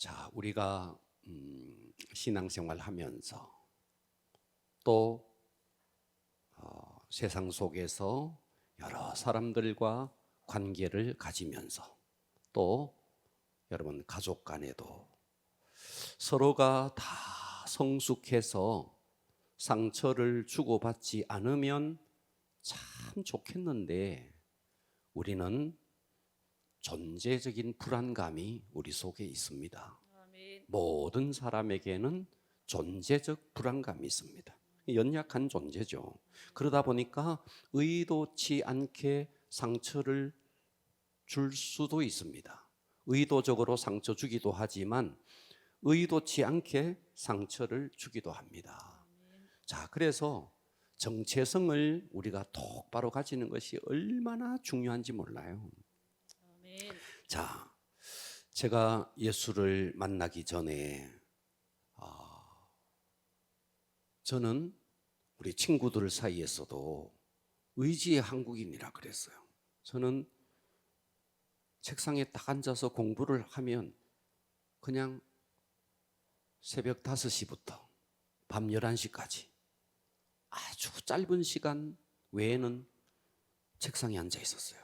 자, 우리가 신앙생활 하면서 또 세상 속에서 여러 사람들과 관계를 가지면서 또 여러분 가족 간에도 서로가 다 성숙해서 상처를 주고받지 않으면 참 좋겠는데 우리는 존재적인 불안감이 우리 속에 있습니다. 아멘. 모든 사람에게는 존재적 불안감이 있습니다. 연약한 존재죠. 그러다 보니까 의도치 않게 상처를 줄 수도 있습니다. 의도적으로 상처 주기도 하지만 의도치 않게 상처를 주기도 합니다. 자, 그래서 정체성을 우리가 똑바로 가지는 것이 얼마나 중요한지 몰라요. 아멘. 자, 제가 예수를 만나기 전에 저는 우리 친구들 사이에서도 의지의 한국인이라 그랬어요. 저는 책상에 딱 앉아서 공부를 하면 그냥 새벽 5시부터 밤 11시까지 아주 짧은 시간 외에는 책상에 앉아 있었어요.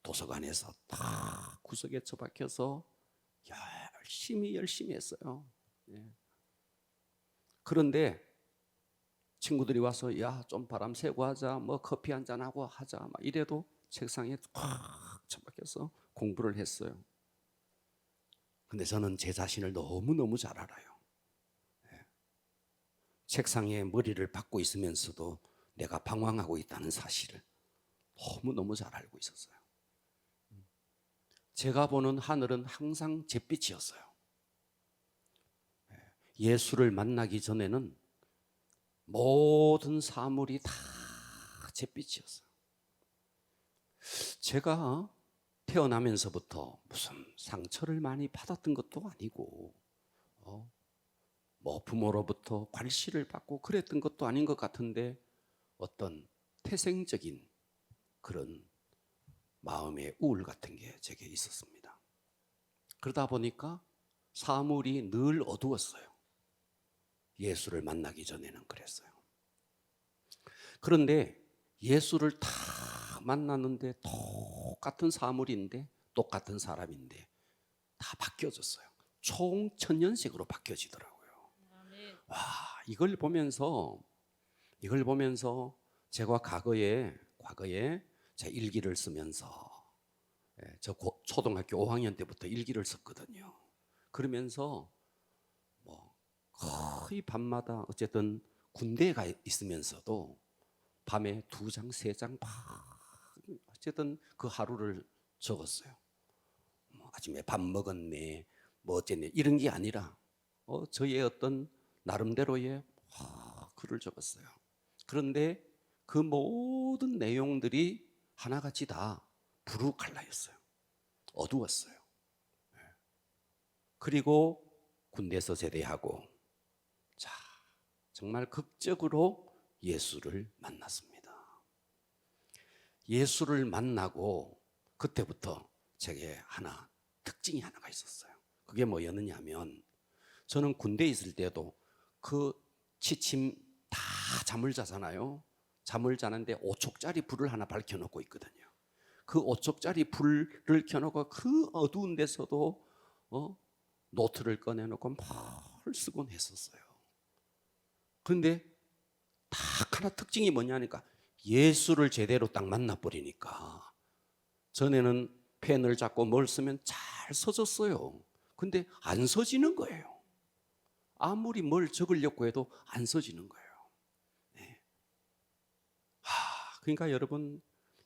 도서관에서 딱 구석에 처박혀서 열심히 했어요. 예. 그런데 친구들이 와서 야, 좀 바람 쐬고 하자, 뭐 커피 한잔 하고 하자, 막 이래도 책상에 꽉 처박혀서 공부를 했어요. 근데 저는 제 자신을 너무너무 잘 알아요. 예. 책상에 머리를 박고 있으면서도 내가 방황하고 있다는 사실을 너무너무 잘 알고 있었어요. 제가 보는 하늘은 항상 잿빛이었어요. 예수를 만나기 전에는 모든 사물이 다 잿빛이었어요. 제가 태어나면서부터 무슨 상처를 많이 받았던 것도 아니고 뭐 부모로부터 괄시를 받고 그랬던 것도 아닌 것 같은데 어떤 태생적인 그런 마음의 우울 같은 게 제게 있었습니다. 그러다 보니까 사물이 늘 어두웠어요. 예수를 만나기 전에는 그랬어요. 그런데 예수를 다 만났는데 똑같은 사물인데 똑같은 사람인데 다 바뀌어졌어요. 총 천년색으로 바뀌어지더라고요. 아멘. 와, 이걸 보면서 제가 과거에 제 일기를 쓰면서 저 초등학교 5학년 때부터 일기를 썼거든요. 그러면서 뭐 거의 밤마다 어쨌든 군대에 가 있으면서도 밤에 2장, 3장 어쨌든 그 하루를 적었어요. 뭐 아침에 밥 먹었네, 뭐 어쨌네 이런 게 아니라 저의 어떤 나름대로의 글을 적었어요. 그런데 그 모든 내용들이 하나같이 다 브루 컬러였어요. 어두웠어요. 그리고 군대에서 제대하고 자, 정말 극적으로 예수를 만났습니다. 예수를 만나고 그때부터 제게 특징이 하나가 있었어요. 그게 뭐였느냐면 저는 군대에 있을 때도 그 취침 다 잠을 자잖아요. 잠을 자는데 5촉짜리 불을 하나 밝혀놓고 있거든요. 그 5촉짜리 불을 켜놓고 그 어두운 데서도 노트를 꺼내놓고 뭘 쓰곤 했었어요. 그런데 딱 하나 특징이 뭐냐니까 예수를 제대로 딱 만나버리니까 전에는 펜을 잡고 뭘 쓰면 잘 써졌어요. 근데 안 써지는 거예요. 아무리 뭘 적으려고 해도 안 써지는 거예요. 네. 그러니까 여러분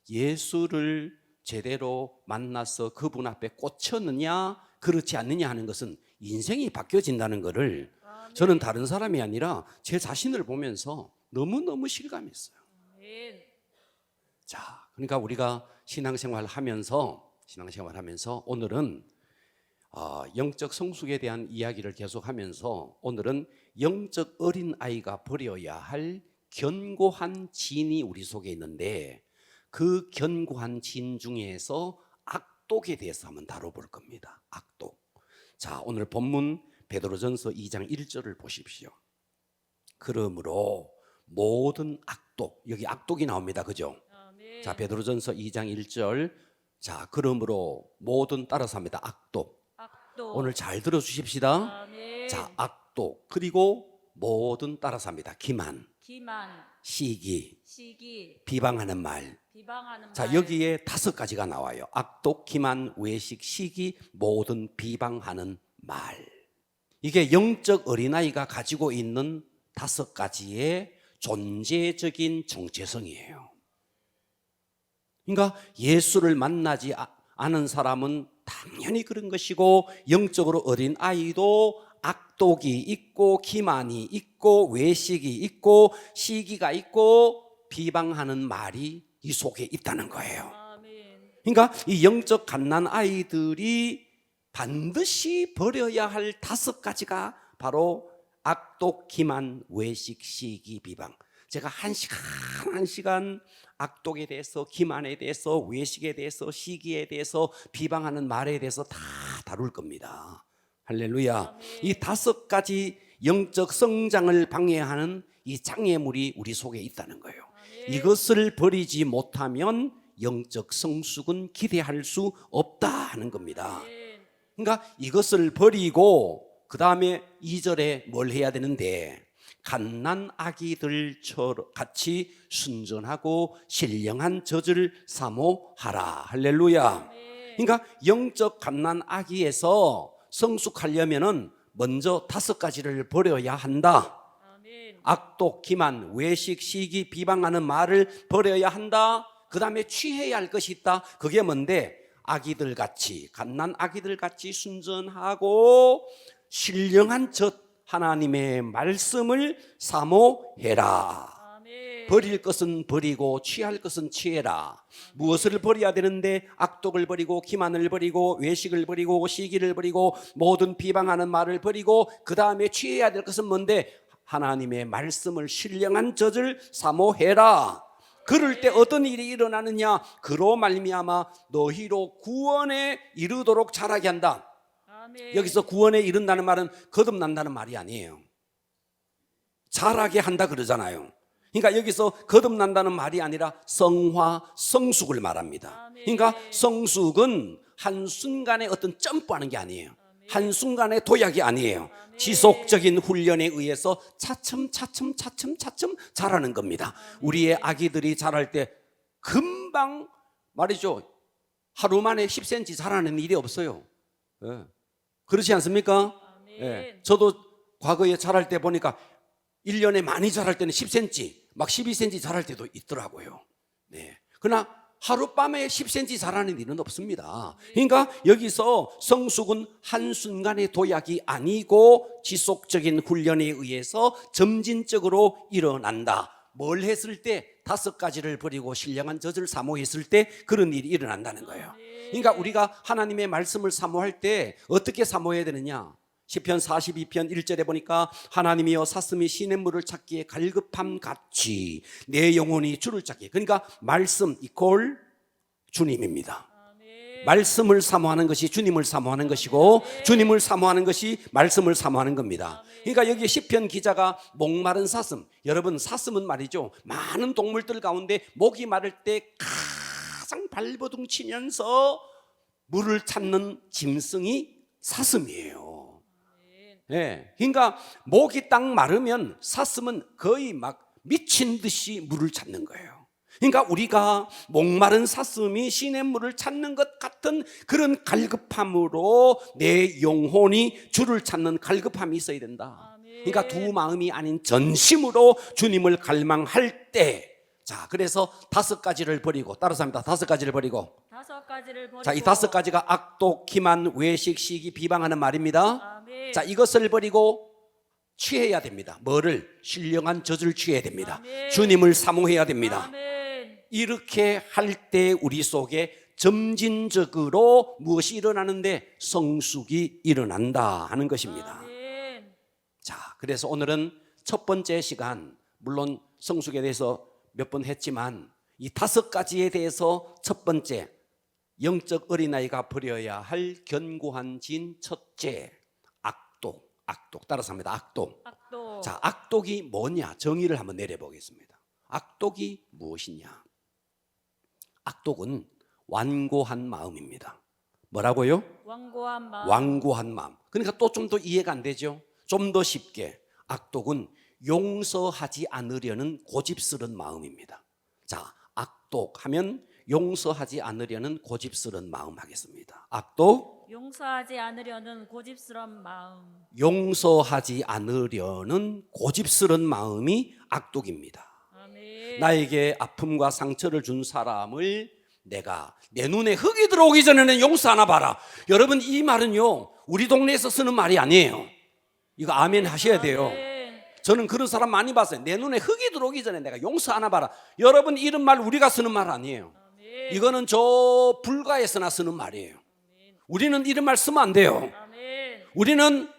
예수를 제대로 만나서 그분 앞에 꽂혔느냐 그렇지 않느냐 하는 것은 인생이 바뀌어진다는 것을 아멘. 저는 다른 사람이 아니라 제 자신을 보면서 너무너무 실감했어요. 아멘. 자, 그러니까 우리가 신앙생활 하면서 오늘은 영적 성숙에 대한 이야기를 계속하면서 오늘은 영적 어린아이가 버려야 할 견고한 진이 우리 속에 있는데 그 견고한 진 중에서 악독에 대해서 한번 다뤄볼 겁니다. 악독. 자, 오늘 본문 베드로전서 2장 1절을 보십시오. 그러므로 모든 악독, 여기 악독이 나옵니다. 그죠? 아멘. 자, 베드로전서 2장 1절. 자, 그러므로 모든 따라서 합니다. 악독. 악독. 오늘 잘 들어주십시다. 아멘. 자, 악독. 그리고 모든 따라서 합니다. 기만, 기만, 시기, 시기, 비방하는 말. 비방하는 자, 말. 여기에 5가지가 나와요. 악독, 기만, 외식, 시기, 모든 비방하는 말. 이게 영적 어린아이가 가지고 있는 5가지의 존재적인 정체성이에요. 그러니까 예수를 만나지 않은 사람은 당연히 그런 것이고, 영적으로 어린 아이도 악독이 있고 기만이 있고 외식이 있고 시기가 있고 비방하는 말이 이 속에 있다는 거예요. 아멘. 그러니까 이 영적 갓난 아이들이 반드시 버려야 할 5가지가 바로 악독, 기만, 외식, 시기, 비방. 제가 한 시간 악독에 대해서, 기만에 대해서, 외식에 대해서, 시기에 대해서, 비방하는 말에 대해서 다 다룰 겁니다. 할렐루야. 아멘. 이 5가지 영적 성장을 방해하는 이 장애물이 우리 속에 있다는 거예요. 아멘. 이것을 버리지 못하면 영적 성숙은 기대할 수 없다 하는 겁니다. 아멘. 그러니까 이것을 버리고 그 다음에 2절에 뭘 해야 되는데, 갓난 아기들처럼 같이 순전하고 신령한 젖을 사모하라. 할렐루야. 아멘. 그러니까 영적 갓난 아기에서 성숙하려면은 먼저 5가지를 버려야 한다. 아멘. 악독, 기만, 외식, 시기, 비방하는 말을 버려야 한다. 그 다음에 취해야 할 것이 있다. 그게 뭔데? 아기들같이, 갓난 아기들같이 순전하고 신령한 젖, 하나님의 말씀을 사모해라. 아멘. 버릴 것은 버리고 취할 것은 취해라. 무엇을 버려야 되는데? 악독을 버리고 기만을 버리고 외식을 버리고 시기를 버리고 모든 비방하는 말을 버리고 그 다음에 취해야 될 것은 뭔데? 하나님의 말씀을, 신령한 젖을 사모해라. 그럴 때 어떤 일이 일어나느냐? 그로 말미암아 너희로 구원에 이르도록 자라게 한다. 아멘. 여기서 구원에 이른다는 말은 거듭난다는 말이 아니에요. 자라게 한다 그러잖아요. 그러니까 여기서 거듭난다는 말이 아니라 성화, 성숙을 말합니다. 아멘. 그러니까 성숙은 한순간에 어떤 점프하는 게 아니에요. 한순간에 도약이 아니에요. 아멘. 지속적인 훈련에 의해서 차츰 자라는 겁니다. 우리의 아기들이 자랄 때 금방 말이죠, 하루 만에 10cm 자라는 일이 없어요. 예. 그렇지 않습니까? 아멘. 예. 저도 과거에 자랄 때 보니까 1년에 많이 자랄 때는 10cm, 막 12cm 자랄 때도 있더라고요. 네. 그러나 하룻밤에 10cm 자라는 일은 없습니다. 그러니까 여기서 성숙은 한순간의 도약이 아니고 지속적인 훈련에 의해서 점진적으로 일어난다. 뭘 했을 때? 5가지를 버리고 신령한 젖을 사모했을 때 그런 일이 일어난다는 거예요. 그러니까 우리가 하나님의 말씀을 사모할 때 어떻게 사모해야 되느냐? 시편 42편 1절에 보니까 하나님이여 사슴이 시냇물을 찾기에 갈급함 같이 내 영혼이 주를 찾기에. 그러니까 말씀 이퀄 주님입니다. 아멘. 말씀을 사모하는 것이 주님을 사모하는 것이고 주님을 사모하는 것이 말씀을 사모하는 겁니다. 그러니까 여기 시편 기자가 목마른 사슴, 여러분 사슴은 말이죠, 많은 동물들 가운데 목이 마를 때 가장 발버둥 치면서 물을 찾는 짐승이 사슴이에요. 예, 그러니까 목이 딱 마르면 사슴은 거의 막 미친 듯이 물을 찾는 거예요. 그러니까 우리가 목마른 사슴이 시냇물을 찾는 것 같은 그런 갈급함으로 내 영혼이 주를 찾는 갈급함이 있어야 된다. 그러니까 두 마음이 아닌 전심으로 주님을 갈망할 때, 자, 그래서 5가지를 버리고, 따라서 합니다. 5가지를 버리고. 5가지를 버리고. 자, 이 5가지가 악독, 기만, 외식, 시기, 비방하는 말입니다. 아멘. 자, 이것을 버리고 취해야 됩니다. 뭐를? 신령한 젖을 취해야 됩니다. 아멘. 주님을 사모해야 됩니다. 아멘. 이렇게 할 때 우리 속에 점진적으로 무엇이 일어나는데? 성숙이 일어난다 하는 것입니다. 아멘. 자, 그래서 오늘은 첫 번째 시간, 물론 성숙에 대해서 몇 번 했지만 이 5가지에 대해서 첫 번째 영적 어린아이가 버려야 할 견고한 진 첫째, 악독. 악독 따라서 합니다. 악독. 악독. 자, 악독이 뭐냐? 정의를 한번 내려보겠습니다. 악독이 무엇이냐? 악독은 완고한 마음입니다. 뭐라고요? 완고한 마음. 완고한 마음. 그러니까 또 좀 더 이해가 안 되죠? 좀 더 쉽게, 악독은 용서하지 않으려는 고집스런 마음입니다. 자, 악독하면 용서하지 않으려는 고집스런 마음 하겠습니다. 악독, 용서하지 않으려는 고집스러운 마음. 용서하지 않으려는 고집스런 마음이 악독입니다. 아멘. 나에게 아픔과 상처를 준 사람을 내가 내 눈에 흙이 들어오기 전에는 용서하나 봐라. 여러분, 이 말은요, 우리 동네에서 쓰는 말이 아니에요. 이거 아멘 하셔야 돼요. 아멘. 저는 그런 사람 많이 봤어요. 내 눈에 흙이 들어오기 전에 내가 용서하나 봐라. 여러분, 이런 말 우리가 쓰는 말 아니에요. 아멘. 이거는 저 불가에서나 쓰는 말이에요. 우리는 이런 말 쓰면 안 돼요. 아멘. 우리는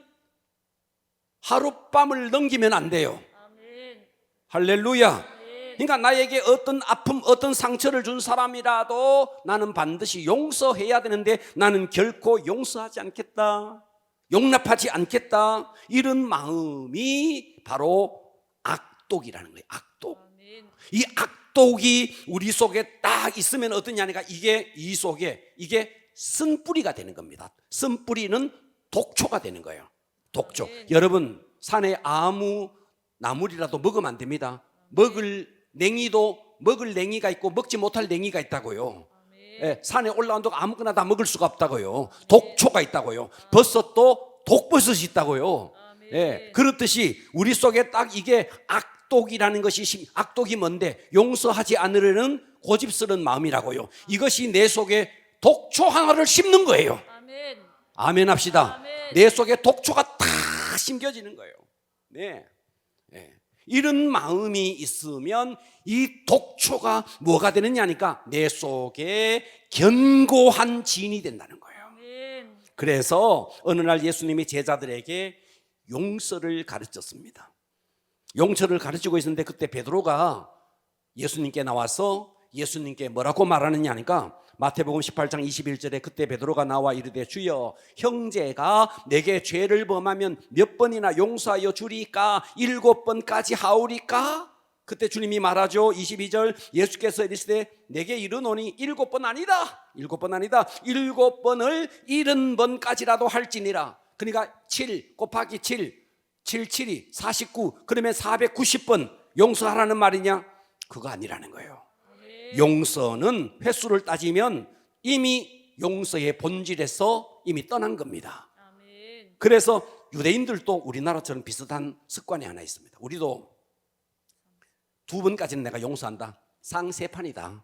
하룻밤을 넘기면 안 돼요. 아멘. 할렐루야. 그러니까 나에게 어떤 아픔, 어떤 상처를 준 사람이라도 나는 반드시 용서해야 되는데 나는 결코 용서하지 않겠다, 용납하지 않겠다, 이런 마음이 바로 악독이라는 거예요. 악독. 아멘. 이 악독이 우리 속에 딱 있으면 어떠냐니까, 이게 이 속에 이게 쓴뿌리가 되는 겁니다. 쓴뿌리는 독초가 되는 거예요. 독초. 여러분, 산에 아무 나물이라도 먹으면 안 됩니다. 먹을 냉이가 있고 먹지 못할 냉이가 있다고요. 예, 산에 올라온 동안 아무거나 다 먹을 수가 없다고요. 독초가 있다고요. 버섯도 독버섯이 있다고요. 예, 그렇듯이 우리 속에 딱 이게 악독이라는 것이, 악독이 뭔데? 용서하지 않으려는 고집스러운 마음이라고요. 이것이 내 속에 독초 하나를 심는 거예요. 아멘. 아멘 합시다. 아멘. 내 속에 독초가 탁 심겨지는 거예요. 네. 네. 이런 마음이 있으면 이 독초가 뭐가 되느냐니까 내 속에 견고한 진이 된다는 거예요. 아멘. 그래서 어느 날 예수님이 제자들에게 용서를 가르쳤습니다. 용서를 가르치고 있었는데 그때 베드로가 예수님께 나와서 예수님께 뭐라고 말하느냐 하니까, 마태복음 18장 21절에 그때 베드로가 나와 이르되 주여, 형제가 내게 죄를 범하면 몇 번이나 용서하여 주리까? 7번까지 하오리까? 그때 주님이 말하죠. 22절, 예수께서 이르시되 내게 이르노니 7번 아니다. 7번 아니다. 7번을 70번까지라도 할지니라. 그러니까 7 곱하기 7, 7, 7이 49, 그러면 490번 용서하라는 말이냐? 그거 아니라는 거예요. 용서는 횟수를 따지면 이미 용서의 본질에서 이미 떠난 겁니다. 아멘. 그래서 유대인들도 우리나라처럼 비슷한 습관이 하나 있습니다. 우리도 2번까지는 내가 용서한다. 쌍세판이다.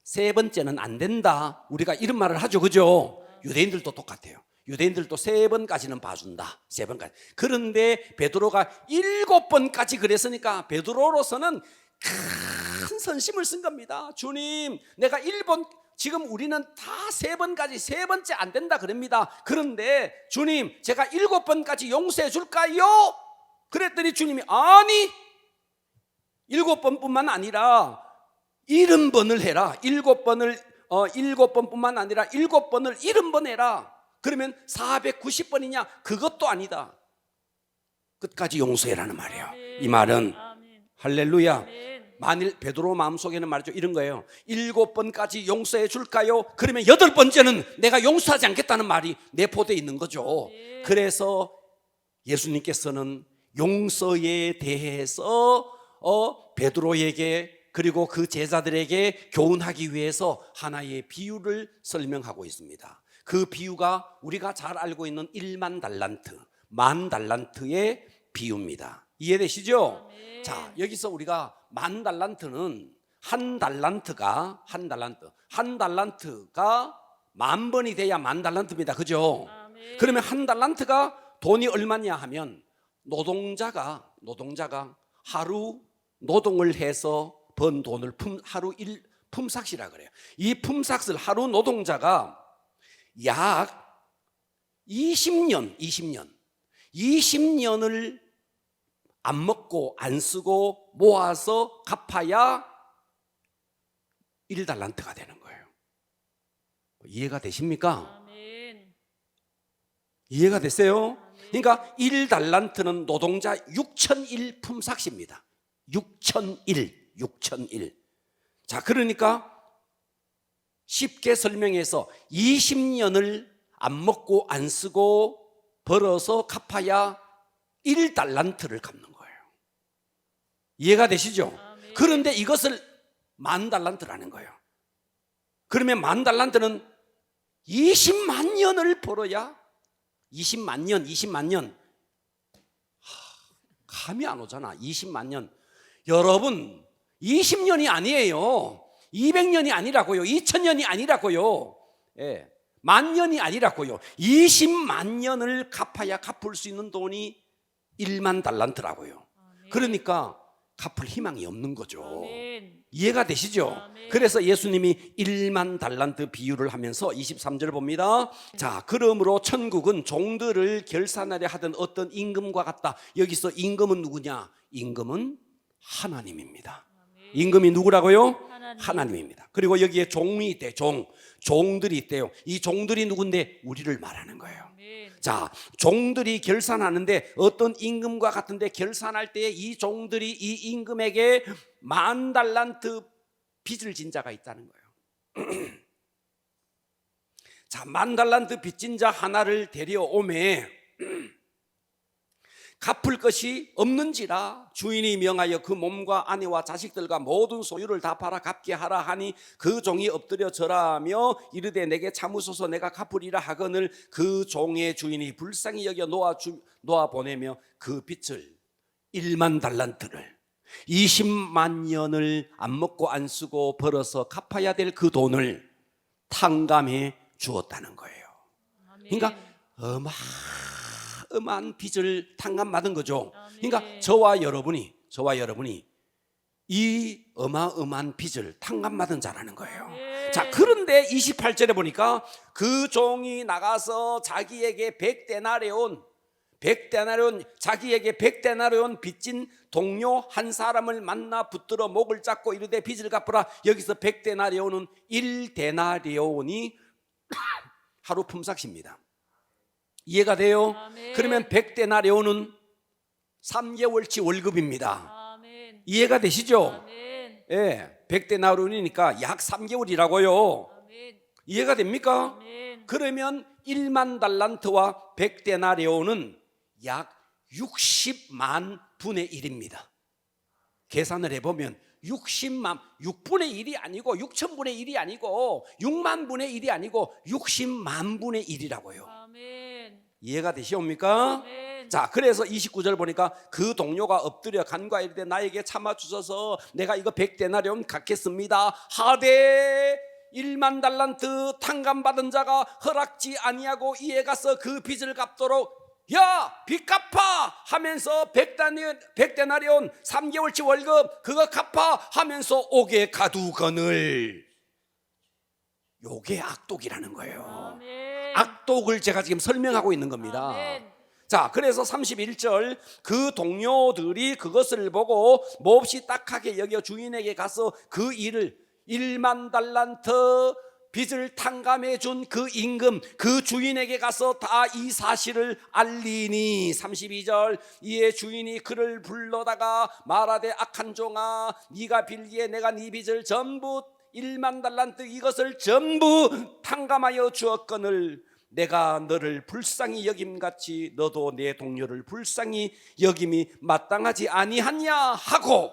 3번째는 안 된다. 우리가 이런 말을 하죠. 그죠? 유대인들도 똑같아요. 유대인들도 3번까지는 봐준다. 3번까지. 그런데 베드로가 7번까지 그랬으니까 베드로로서는 큰 선심을 쓴 겁니다. 주님, 내가 1번, 지금 우리는 다 3번까지, 3번째 안 된다 그럽니다. 그런데 주님, 제가 7번까지 용서해 줄까요? 그랬더니 주님이 아니, 7번뿐만 아니라 70번을 해라. 7번뿐만 아니라 7번을 70번 해라. 그러면 490번이냐? 그것도 아니다. 끝까지 용서해라는 말이에요. 이 말은 아멘. 할렐루야. 아멘. 만일 베드로 마음속에는 말이죠, 이런 거예요. 7번까지 용서해 줄까요? 그러면 8번째는 내가 용서하지 않겠다는 말이 내포되어 있는 거죠. 그래서 예수님께서는 용서에 대해서 베드로에게 그리고 그 제자들에게 교훈하기 위해서 하나의 비유를 설명하고 있습니다. 그 비유가 우리가 잘 알고 있는 1만 달란트, 10,000달란트의 비유입니다. 이해되시죠? 네. 자, 여기서 우리가 10,000달란트는 한 달란트가 10,000번이 돼야 10,000달란트입니다. 그죠? 아멘. 그러면 한 달란트가 돈이 얼마냐 하면 노동자가 하루 노동을 해서 번 돈을 하루 품삯이라 그래요. 이 품삯을 하루 노동자가 약 20년을 안 먹고 안 쓰고 모아서 갚아야 1달란트가 되는 거예요. 이해가 되십니까? 아멘. 이해가 됐어요? 그러니까 1달란트는 노동자 6,001 품삯입니다. 6,001. 자, 그러니까 쉽게 설명해서 20년을 안 먹고 안 쓰고 벌어서 갚아야 1달란트를 갚는 거예요. 이해가 되시죠? 아멘. 그런데 이것을 10,000달란트라는 거예요. 그러면 10,000달란트는 20만 년을 벌어야 20만 년. 감이 안 오잖아. 20만 년. 여러분, 20년이 아니에요. 200년이 아니라고요. 2000년이 아니라고요. 예. 10,000년이 아니라고요. 20만 년을 갚아야 갚을 수 있는 돈이 10,000달란트라고요. 그러니까 갚을 희망이 없는 거죠. 아멘. 이해가 되시죠? 아멘. 그래서 예수님이 10,000달란트 비유를 하면서 23절 봅니다. 자, 그러므로 천국은 종들을 결산하려 하던 어떤 임금과 같다. 여기서 임금은 누구냐? 임금은 하나님입니다. 임금이 누구라고요? 하나님입니다. 그리고 여기에 종이 있대. 종들이 있대요. 이 종들이 누군데? 우리를 말하는 거예요. 아멘. 자, 종들이 결산하는데 어떤 임금과 같은데 결산할 때 이 종들이 이 임금에게 10,000달란트 빚을 진 자가 있다는 거예요. 자, 10,000달란트 빚진 자 하나를 데려오매 갚을 것이 없는지라 주인이 명하여 그 몸과 아내와 자식들과 모든 소유를 다 팔아 갚게 하라 하니 그 종이 엎드려 절하며 이르되 내게 참으소서 내가 갚으리라 하거늘 그 종의 주인이 불쌍히 여겨 놓아 보내며 그 빚을 10,000달란트를 20만 년을 안 먹고 안 쓰고 벌어서 갚아야 될 그 돈을 탕감해 주었다는 거예요. 그러니까 어마어마한 빚을 탕감받은 거죠. 그러니까 저와 여러분이 이 어마어마한 빚을 탕감받은 자라는 거예요. 자, 그런데 28절에 보니까 그 종이 나가서 자기에게 100데나리온 자기에게 100데나리온 빚진 동료 한 사람을 만나 붙들어 목을 잡고 이르되 빚을 갚으라. 여기서 100데나리온은 1데나리온이 하루 품삯입니다. 이해가 돼요? 아멘. 그러면 100데나리온은 3개월치 월급입니다. 아멘. 이해가 되시죠? 아멘. 예, 100데나리온이니까 약 3개월이라고요. 아멘. 이해가 됩니까? 아멘. 그러면 10,000달란트와 100데나리온은 약 60만 분의 1입니다. 계산을 해보면 60만 6분의 1이 아니고 6천분의 1이 아니고 6만 분의 1이 아니고 60만 분의 1이라고요. 아멘. 이해가 되시옵니까? 아멘. 자, 그래서 29절 보니까 그 동료가 엎드려 간과 이르되 나에게 참아 주셔서 내가 이거 100데나리온 갚겠습니다 하되 10,000달란트 탕감받은 자가 허락지 아니하고 이에 가서 그 빚을 갚도록 야, 빚 갚아 하면서 100데나리온 3개월치 월급 그거 갚아 하면서 옥에 가두거늘. 요게 악독이라는 거예요. 아멘. 악독을 제가 지금 설명하고 있는 겁니다. 아멘. 자, 그래서 31절 그 동료들이 그것을 보고 몹시 딱하게 여겨 주인에게 가서 그 일을 10,000달란트 빚을 탕감해 준 그 임금 그 주인에게 가서 다 이 사실을 알리니 32절 이에 주인이 그를 불러다가 말하되 악한 종아 네가 빌기에 내가 네 빚을 전부 10,000달란트 이것을 전부 탕감하여 주었거늘 내가 너를 불쌍히 여김같이 너도 내 동료를 불쌍히 여김이 마땅하지 아니하냐 하고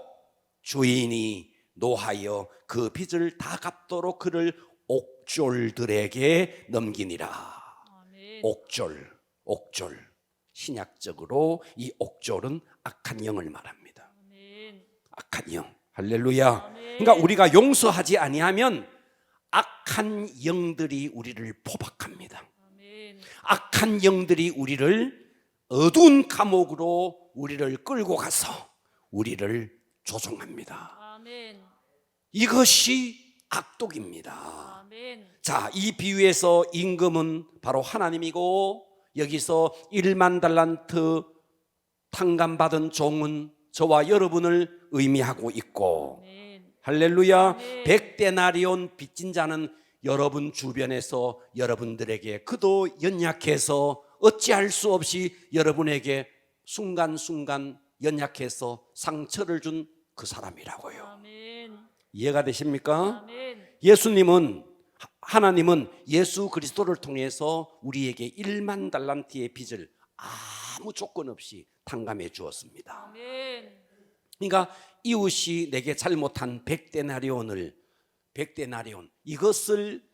주인이 노하여 그 빚을 다 갚도록 그를 옥졸들에게 넘기니라. 아멘. 옥졸 신약적으로 이 옥졸은 악한 영을 말합니다. 아멘. 악한 영. 할렐루야. 아멘. 그러니까 우리가 용서하지 아니하면 악한 영들이 우리를 포박합니다. 아멘. 악한 영들이 우리를 어두운 감옥으로 우리를 끌고 가서 우리를 조종합니다. 아멘. 이것이 악독입니다. 아멘. 자, 이 비유에서 임금은 바로 하나님이고 여기서 10,000달란트 탕감받은 종은 저와 여러분을 의미하고 있고 아멘. 할렐루야. 아멘. 100데나리온 빚진 자는 여러분 주변에서 여러분들에게 그도 연약해서 어찌할 수 없이 여러분에게 순간순간 연약해서 상처를 준 그 사람이라고요. 아멘. 이해가 되십니까? 아멘. 예수님은, 하나님은 예수 그리스도를 통해서 우리에게 1만 달란트의 빚을 아무 조건 없이 탕감해 주었습니다. 아멘. 그러니까 이웃이 내게 잘못한 100데나리온을 100데나리온 이것을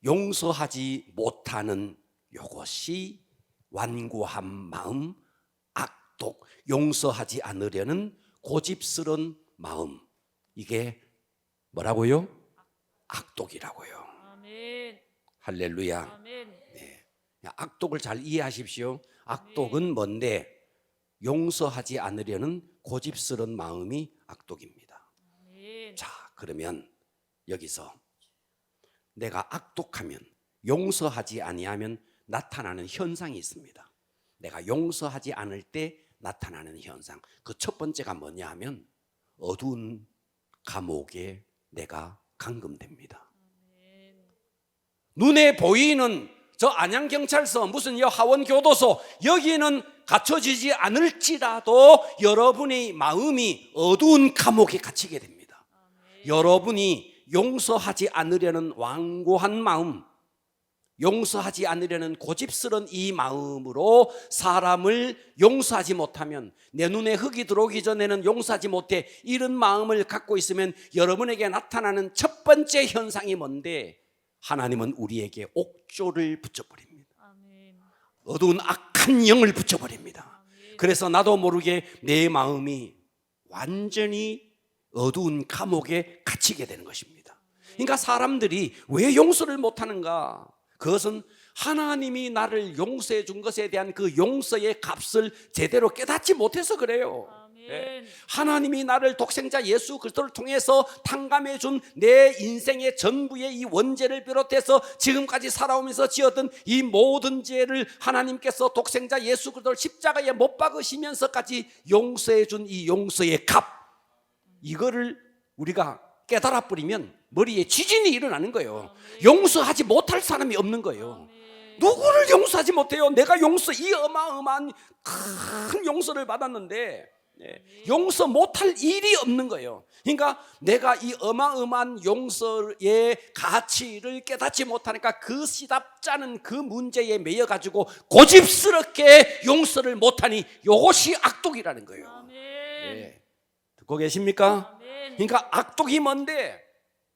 용서하지 못하는 이것이 완고한 마음, 악독, 용서하지 않으려는 고집스러운 마음, 이게 뭐라고요? 악독이라고요. 아멘. 할렐루야. 아멘. 악독을 잘 이해하십시오. 악독은 뭔데? 용서하지 않으려는 고집스러운 마음이 악독입니다. 아멘. 자, 그러면 여기서 내가 악독하면, 용서하지 아니하면 나타나는 현상이 있습니다. 내가 용서하지 않을 때 나타나는 현상, 그 첫 번째가 뭐냐 하면 어두운 감옥에 내가 감금됩니다. 눈에 보이는 저 안양경찰서, 무슨 하원교도소, 여기는 갇혀지지 않을지라도 여러분의 마음이 어두운 감옥에 갇히게 됩니다. 여러분이 용서하지 않으려는 완고한 마음, 용서하지 않으려는 고집스러운 이 마음으로 사람을 용서하지 못하면, 내 눈에 흙이 들어오기 전에는 용서하지 못해, 이런 마음을 갖고 있으면 여러분에게 나타나는 첫 번째 현상이 뭔데? 하나님은 우리에게 옥조를 붙여버립니다. 아멘. 어두운 악한 영을 붙여버립니다. 그래서 나도 모르게 내 마음이 완전히 어두운 감옥에 갇히게 되는 것입니다. 그러니까 사람들이 왜 용서를 못하는가? 그것은 하나님이 나를 용서해 준 것에 대한 그 용서의 값을 제대로 깨닫지 못해서 그래요. 아멘. 하나님이 나를 독생자 예수 그리스도를 통해서 탕감해 준 내 인생의 전부의 이 원죄를 비롯해서 지금까지 살아오면서 지었던 이 모든 죄를 하나님께서 독생자 예수 그리스도를 십자가에 못 박으시면서까지 용서해 준 이 용서의 값, 이거를 우리가 깨달아 버리면 머리에 지진이 일어나는 거예요. 용서하지 못할 사람이 없는 거예요. 누구를 용서하지 못해요? 내가 이 어마어마한 큰 용서를 받았는데 용서 못할 일이 없는 거예요. 그러니까 내가 이 어마어마한 용서의 가치를 깨닫지 못하니까 그 시답잖은 그 문제에 매여 가지고 고집스럽게 용서를 못하니 이것이 악독이라는 거예요. 아멘. 듣고 계십니까? 아멘. 그러니까 악독이 뭔데?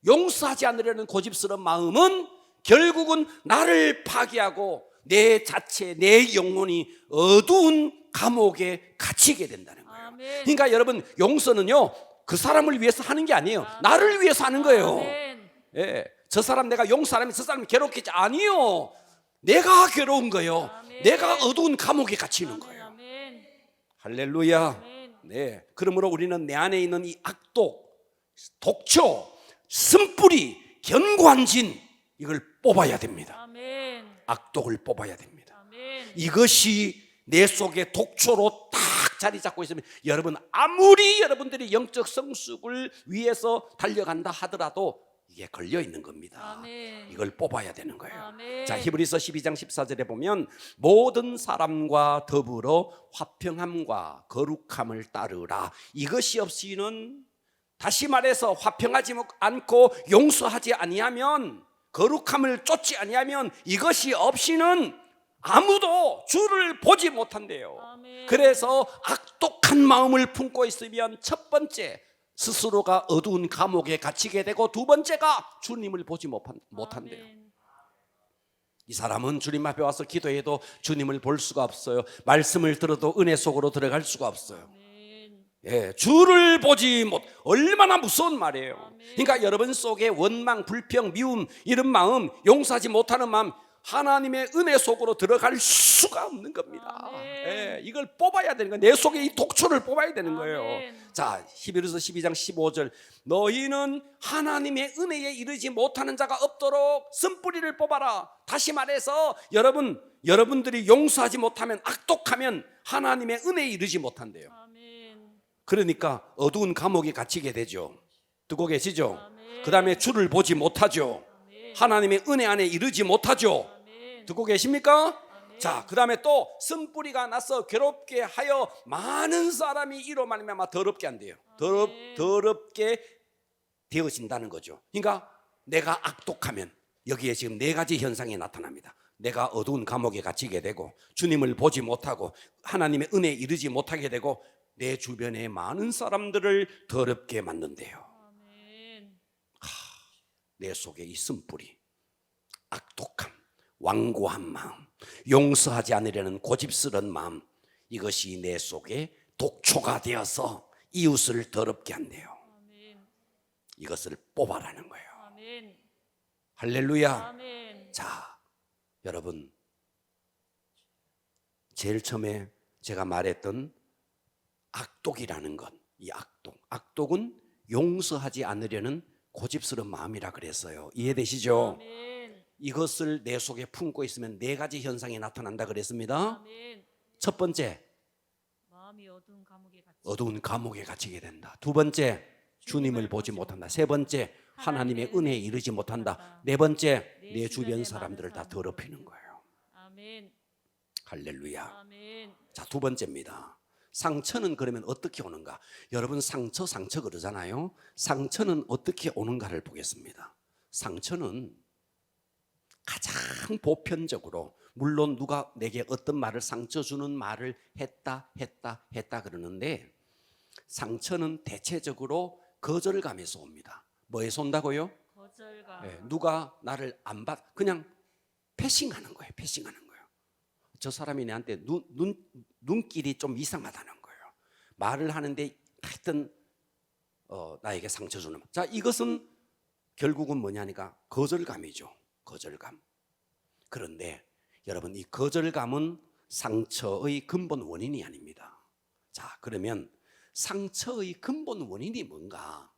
용서하지 않으려는 고집스러운 마음은 결국은 나를 파괴하고 내 자체, 내 영혼이 어두운 감옥에 갇히게 된다는 거예요. 아멘. 그러니까 여러분, 용서는요 그 사람을 위해서 하는 게 아니에요. 나를 위해서 하는 거예요. 아멘. 저 사람 내가 용서하면 저 사람이 괴롭겠지? 아니요, 내가 괴로운 거예요. 아멘. 내가 어두운 감옥에 갇히는 거예요. 아멘. 할렐루야. 아멘. 그러므로 우리는 내 안에 있는 이 악독, 독초, 쓴뿌리, 견고한 진, 이걸 뽑아야 됩니다. 아멘. 악독을 뽑아야 됩니다. 아멘. 이것이 내 속에 독초로 딱 자리 잡고 있으면, 여러분 아무리 여러분들이 영적 성숙을 위해서 달려간다 하더라도 이게 걸려 있는 겁니다. 아멘. 이걸 뽑아야 되는 거예요. 아멘. 자, 히브리서 12장 14절에 보면 모든 사람과 더불어 화평함과 거룩함을 따르라. 이것이 없이는, 다시 말해서 화평하지 않고 용서하지 아니하면, 거룩함을 쫓지 아니하면, 이것이 없이는 아무도 주를 보지 못한대요. 아멘. 그래서 악독한 마음을 품고 있으면 첫 번째, 스스로가 어두운 감옥에 갇히게 되고, 두 번째가 주님을 보지 못한대요. 아멘. 이 사람은 주님 앞에 와서 기도해도 주님을 볼 수가 없어요. 말씀을 들어도 은혜 속으로 들어갈 수가 없어요. 아멘. 주를 보지 못, 얼마나 무서운 말이에요. 그러니까 여러분 속에 원망, 불평, 미움, 이런 마음, 용서하지 못하는 마음, 하나님의 은혜 속으로 들어갈 수가 없는 겁니다. 이걸 뽑아야 되는 거예요. 내 속에 이 독초를 뽑아야 되는 거예요. 아멘. 자, 히브리서 12장 15절, 너희는 하나님의 은혜에 이르지 못하는 자가 없도록 쓴뿌리를 뽑아라. 다시 말해서 여러분들이 용서하지 못하면, 악독하면 하나님의 은혜에 이르지 못한대요. 아멘. 그러니까 어두운 감옥에 갇히게 되죠. 듣고 계시죠? 아멘. 그 다음에 주를 보지 못하죠. 아멘. 하나님의 은혜 안에 이르지 못하죠. 아멘. 듣고 계십니까? 아멘. 자, 그 다음에 또 쓴뿌리가 나서 괴롭게 하여 많은 사람이 이로 말미암아 더럽게 한대요. 아멘. 더럽게 되어진다는 거죠. 그러니까 내가 악독하면 여기에 지금 네 가지 현상이 나타납니다. 내가 어두운 감옥에 갇히게 되고 주님을 보지 못하고 하나님의 은혜에 이르지 못하게 되고 내 주변의 많은 사람들을 더럽게 만든대요. 아멘. 내 속에 이 쓴뿌리, 악독함, 완고한 마음, 용서하지 않으려는 고집스러운 마음, 이것이 내 속에 독초가 되어서 이웃을 더럽게 한대요. 아멘. 이것을 뽑아라는 거예요. 아멘. 할렐루야. 아멘. 자, 여러분, 제일 처음에 제가 말했던 악독이라는 것, 이 악독은 용서하지 않으려는 고집스러운 마음이라 그랬어요. 이해되시죠? 아멘. 이것을 내 속에 품고 있으면 네 가지 현상이 나타난다 그랬습니다. 아멘. 첫 번째, 마음이 어두운 감옥에 갇혀 어두운 감옥에 갇히게 된다. 두 번째, 주님을 보지 못한다. 세 번째, 하나님의 은혜에 이르지 못한다. 네 번째, 내 주변 사람들을 다 더럽히는 거예요. 아멘. 할렐루야. 아멘. 자, 두 번째입니다. 상처는 그러면 어떻게 오는가? 여러분 상처 그러잖아요. 상처는 어떻게 오는가를 보겠습니다. 상처는 가장 보편적으로, 물론 누가 내게 어떤 말을 상처 주는 말을 했다 그러는데, 상처는 대체적으로 거절감에서 옵니다. 뭐에서 온다고요? 거절감. 네, 누가 나를 안 받, 그냥 패싱하는 거예요. 패싱하는 거예요. 저 사람이 내한테 눈길이 좀 이상하다는 거예요. 말을 하는데 하여튼 나에게 상처 주는. 자, 이것은 결국은 뭐냐니까 거절감이죠. 거절감. 그런데 여러분, 이 거절감은 상처의 근본 원인이 아닙니다. 자, 그러면 상처의 근본 원인이 뭔가?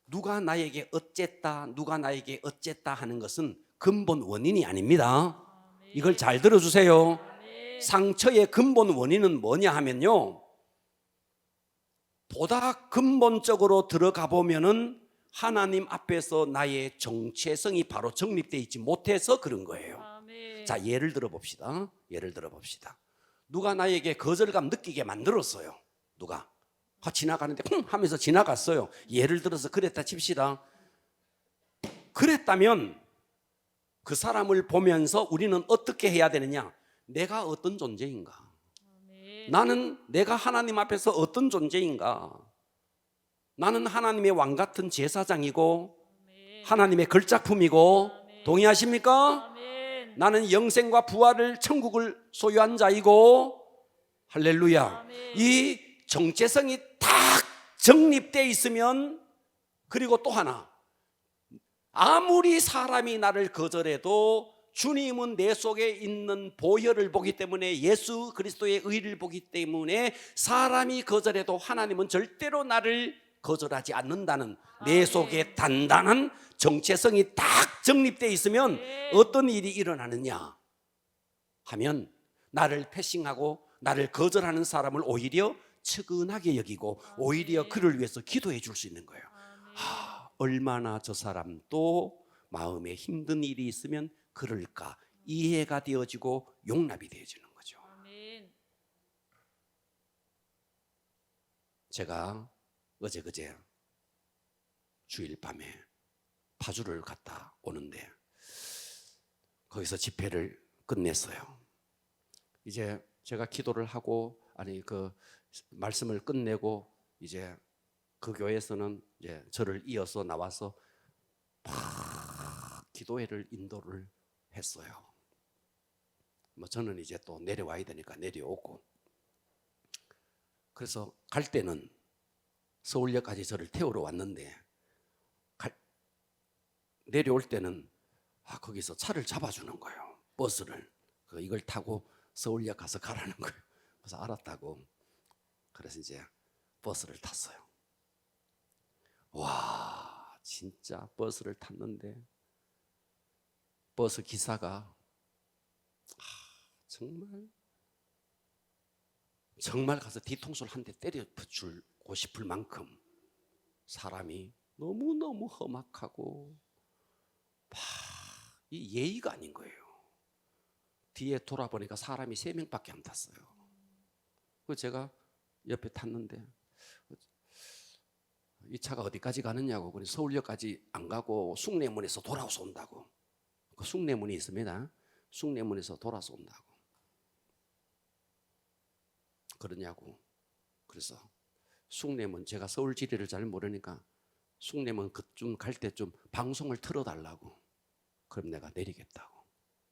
누가 나에게 어쨌다, 누가 나에게 어쨌다 하는 것은 근본 원인이 아닙니다. 아멘. 이걸 잘 들어주세요. 아멘. 상처의 근본 원인은 뭐냐 하면요, 보다 근본적으로 들어가 보면은 하나님 앞에서 나의 정체성이 바로 정립되어 있지 못해서 그런 거예요. 아멘. 자, 예를 들어 봅시다. 누가 나에게 거절감 느끼게 만들었어요. 누가 지나가는데 하면서 지나갔어요. 예를 들어서 그랬다 칩시다. 그랬다면 그 사람을 보면서 우리는 어떻게 해야 되느냐? 내가 어떤 존재인가? 아멘. 나는 내가 하나님 앞에서 어떤 존재인가? 나는 하나님의 왕 같은 제사장이고 아멘. 하나님의 걸작품이고, 아멘. 동의하십니까? 아멘. 나는 영생과 부활을, 천국을 소유한 자이고, 할렐루야. 아멘. 이 정체성이 딱 정립되어 있으면, 그리고 또 하나, 아무리 사람이 나를 거절해도 주님은 내 속에 있는 보혈을 보기 때문에, 예수 그리스도의 의를 보기 때문에 사람이 거절해도 하나님은 절대로 나를 거절하지 않는다는 내 속에 단단한 정체성이 딱 정립되어 있으면 어떤 일이 일어나느냐 하면, 나를 패싱하고 나를 거절하는 사람을 오히려 측은하게 여기고 오히려 그를 위해서 기도해 줄 수 있는 거예요. 얼마나 저 사람도 마음에 힘든 일이 있으면 그럴까 이해가 되어지고 용납이 되어지는 거죠. 아멘. 제가 어제 그제 주일 밤에 파주를 갔다 오는데 거기서 집회를 끝냈어요. 이제 제가 기도를 하고, 그 말씀을 끝내고, 이제 그 교회에서는 이제 저를 이어서 나와서 막 기도회를 인도를 했어요. 뭐 저는 이제 또 내려와야 되니까 내려오고, 그래서 갈 때는 서울역까지 저를 태우러 왔는데, 내려올 때는 거기서 차를 잡아주는 거예요. 버스를. 이걸 타고 서울역 가서 가라는 거예요. 그래서 알았다고. 그래서 이제 버스를 탔어요. 와, 진짜 버스를 탔는데 버스 기사가 정말 가서 뒤통수를 한 대 때려주고 싶을 만큼 사람이 너무너무 험악하고 막 이 예의가 아닌 거예요. 뒤에 돌아보니까 사람이 3명밖에 안 탔어요. 그 제가 옆에 탔는데 이 차가 어디까지 가느냐고. 그래서 서울역까지 안 가고 숭례문에서 돌아서 온다고. 그 숭례문이 있습니다. 숭례문에서 돌아서 온다고. 그러냐고. 그래서 숭례문, 제가 서울 지리를 잘 모르니까 숭례문 그쯤 갈 때쯤 방송을 틀어달라고. 그럼 내가 내리겠다고.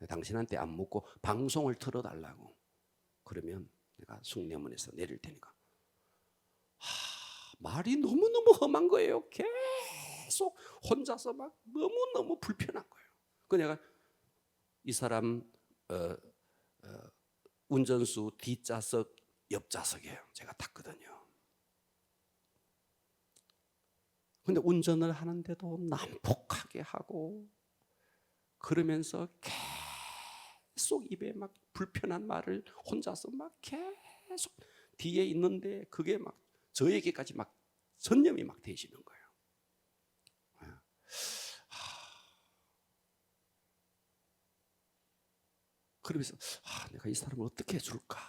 당신한테 안 묻고 방송을 틀어달라고. 그러면 내가 숭례문에서 내릴 테니까. 말이 너무너무 험한 거예요. 계속 혼자서 막 너무너무 불편한 거예요. 그 내가 이 사람 운전수 뒷좌석 옆좌석이에요. 제가 탔거든요. 근데 운전을 하는데도 난폭하게 하고 그러면서 계속 입에 막 불편한 말을 혼자서 막 계속 뒤에 있는데 그게 막 저에게까지 막 전념이 막 되시는 거예요. 그러면서 내가 이 사람을 어떻게 해줄까?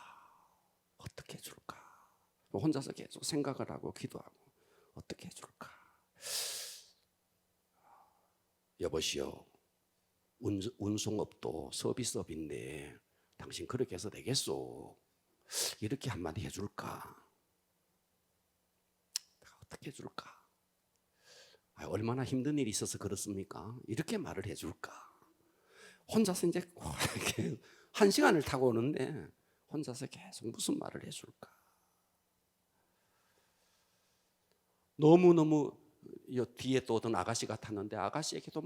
어떻게 해줄까? 혼자서 계속 생각을 하고 기도하고 어떻게 해줄까? 여보시오, 운송업도 서비스업인데 당신 그렇게 해서 되겠소? 이렇게 한마디 해줄까? 어떻게 해줄까? 얼마나 힘든 일이 있어서 그렇습니까? 이렇게 말을 해줄까? 혼자서 이제 이렇게 1시간을 타고 오는데 혼자서 계속 무슨 말을 해줄까? 너무너무 뒤에 또 어떤 아가씨가 탔는데 아가씨에게도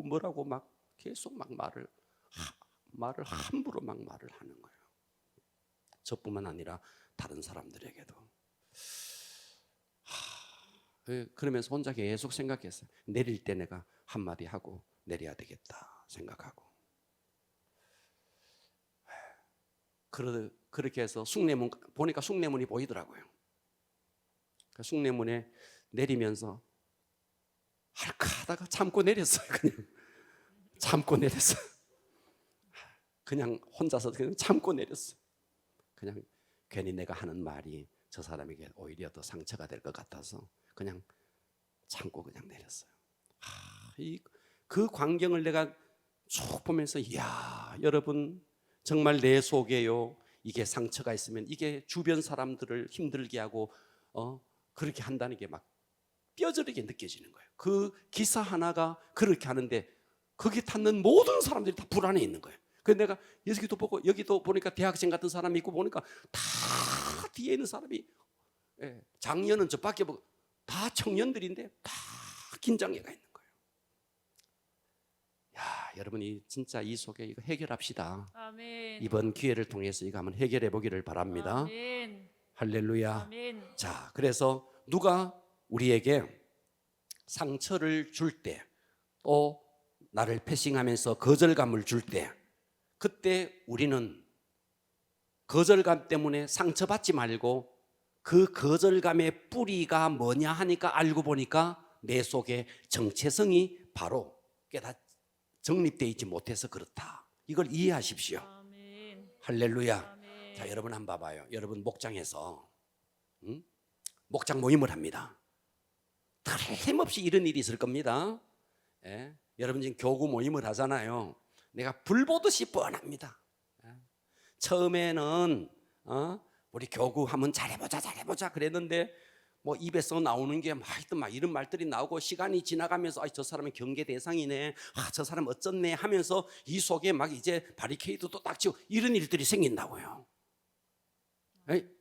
뭐라고 막 계속 막 말을 함부로 막 말을 하는 거예요. 저뿐만 아니라 다른 사람들에게도. 그러면서 혼자 계속 생각했어요. 내릴 때 내가 한마디 하고 내려야 되겠다 생각하고. 그렇게 해서 숭례문 보니까 숭례문이 보이더라고요. 숭례문에 내리면서 할까 하다가 참고 내렸어요. 그냥 참고 내렸어요. 그냥 혼자서 그냥 참고 내렸어요. 그냥 괜히 내가 하는 말이 저 사람에게 오히려 더 상처가 될 것 같아서 그냥 참고 그냥 내렸어요. 그 광경을 내가 쭉 보면서 이야, 여러분 정말 내 속에요 이게 상처가 있으면 이게 주변 사람들을 힘들게 하고 그렇게 한다는 게 막 뼈저리게 느껴지는 거예요. 그 기사 하나가 그렇게 하는데 거기 탔는 모든 사람들이 다 불안해 있는 거예요. 그래서 내가 여기도 보고 여기도 보니까 대학생 같은 사람이 있고 보니까 다 뒤에 있는 사람이 장년은 저밖에 보고 다 청년들인데 다 긴장해가 있는 거예요. 야, 여러분이 진짜 이 속에 이거 해결합시다. 아멘. 이번 기회를 통해서 이거 한번 해결해 보기를 바랍니다. 아멘. 할렐루야. 아멘. 자, 그래서 누가 우리에게 상처를 줄 때, 또 나를 패싱하면서 거절감을 줄 때, 그때 우리는 거절감 때문에 상처받지 말고 그 거절감의 뿌리가 뭐냐 하니까 알고 보니까 내 속에 정체성이 바로 정립되어 있지 못해서 그렇다. 이걸 이해하십시오. 아멘. 할렐루야. 아멘. 자, 여러분 한번 봐봐요. 여러분 목장에서 목장 모임을 합니다. 틀림없이 이런 일이 있을 겁니다. 여러분 지금 교구 모임을 하잖아요. 내가 불 보듯이 뻔합니다. 처음에는 우리 교구 하면 잘해보자 그랬는데 뭐 입에서 나오는 게 하여튼 막 이런 말들이 나오고 시간이 지나가면서 저 사람은 경계 대상이네, 저 사람 어쩌네 하면서 이 속에 막 이제 바리케이드도 딱 치고 이런 일들이 생긴다고요.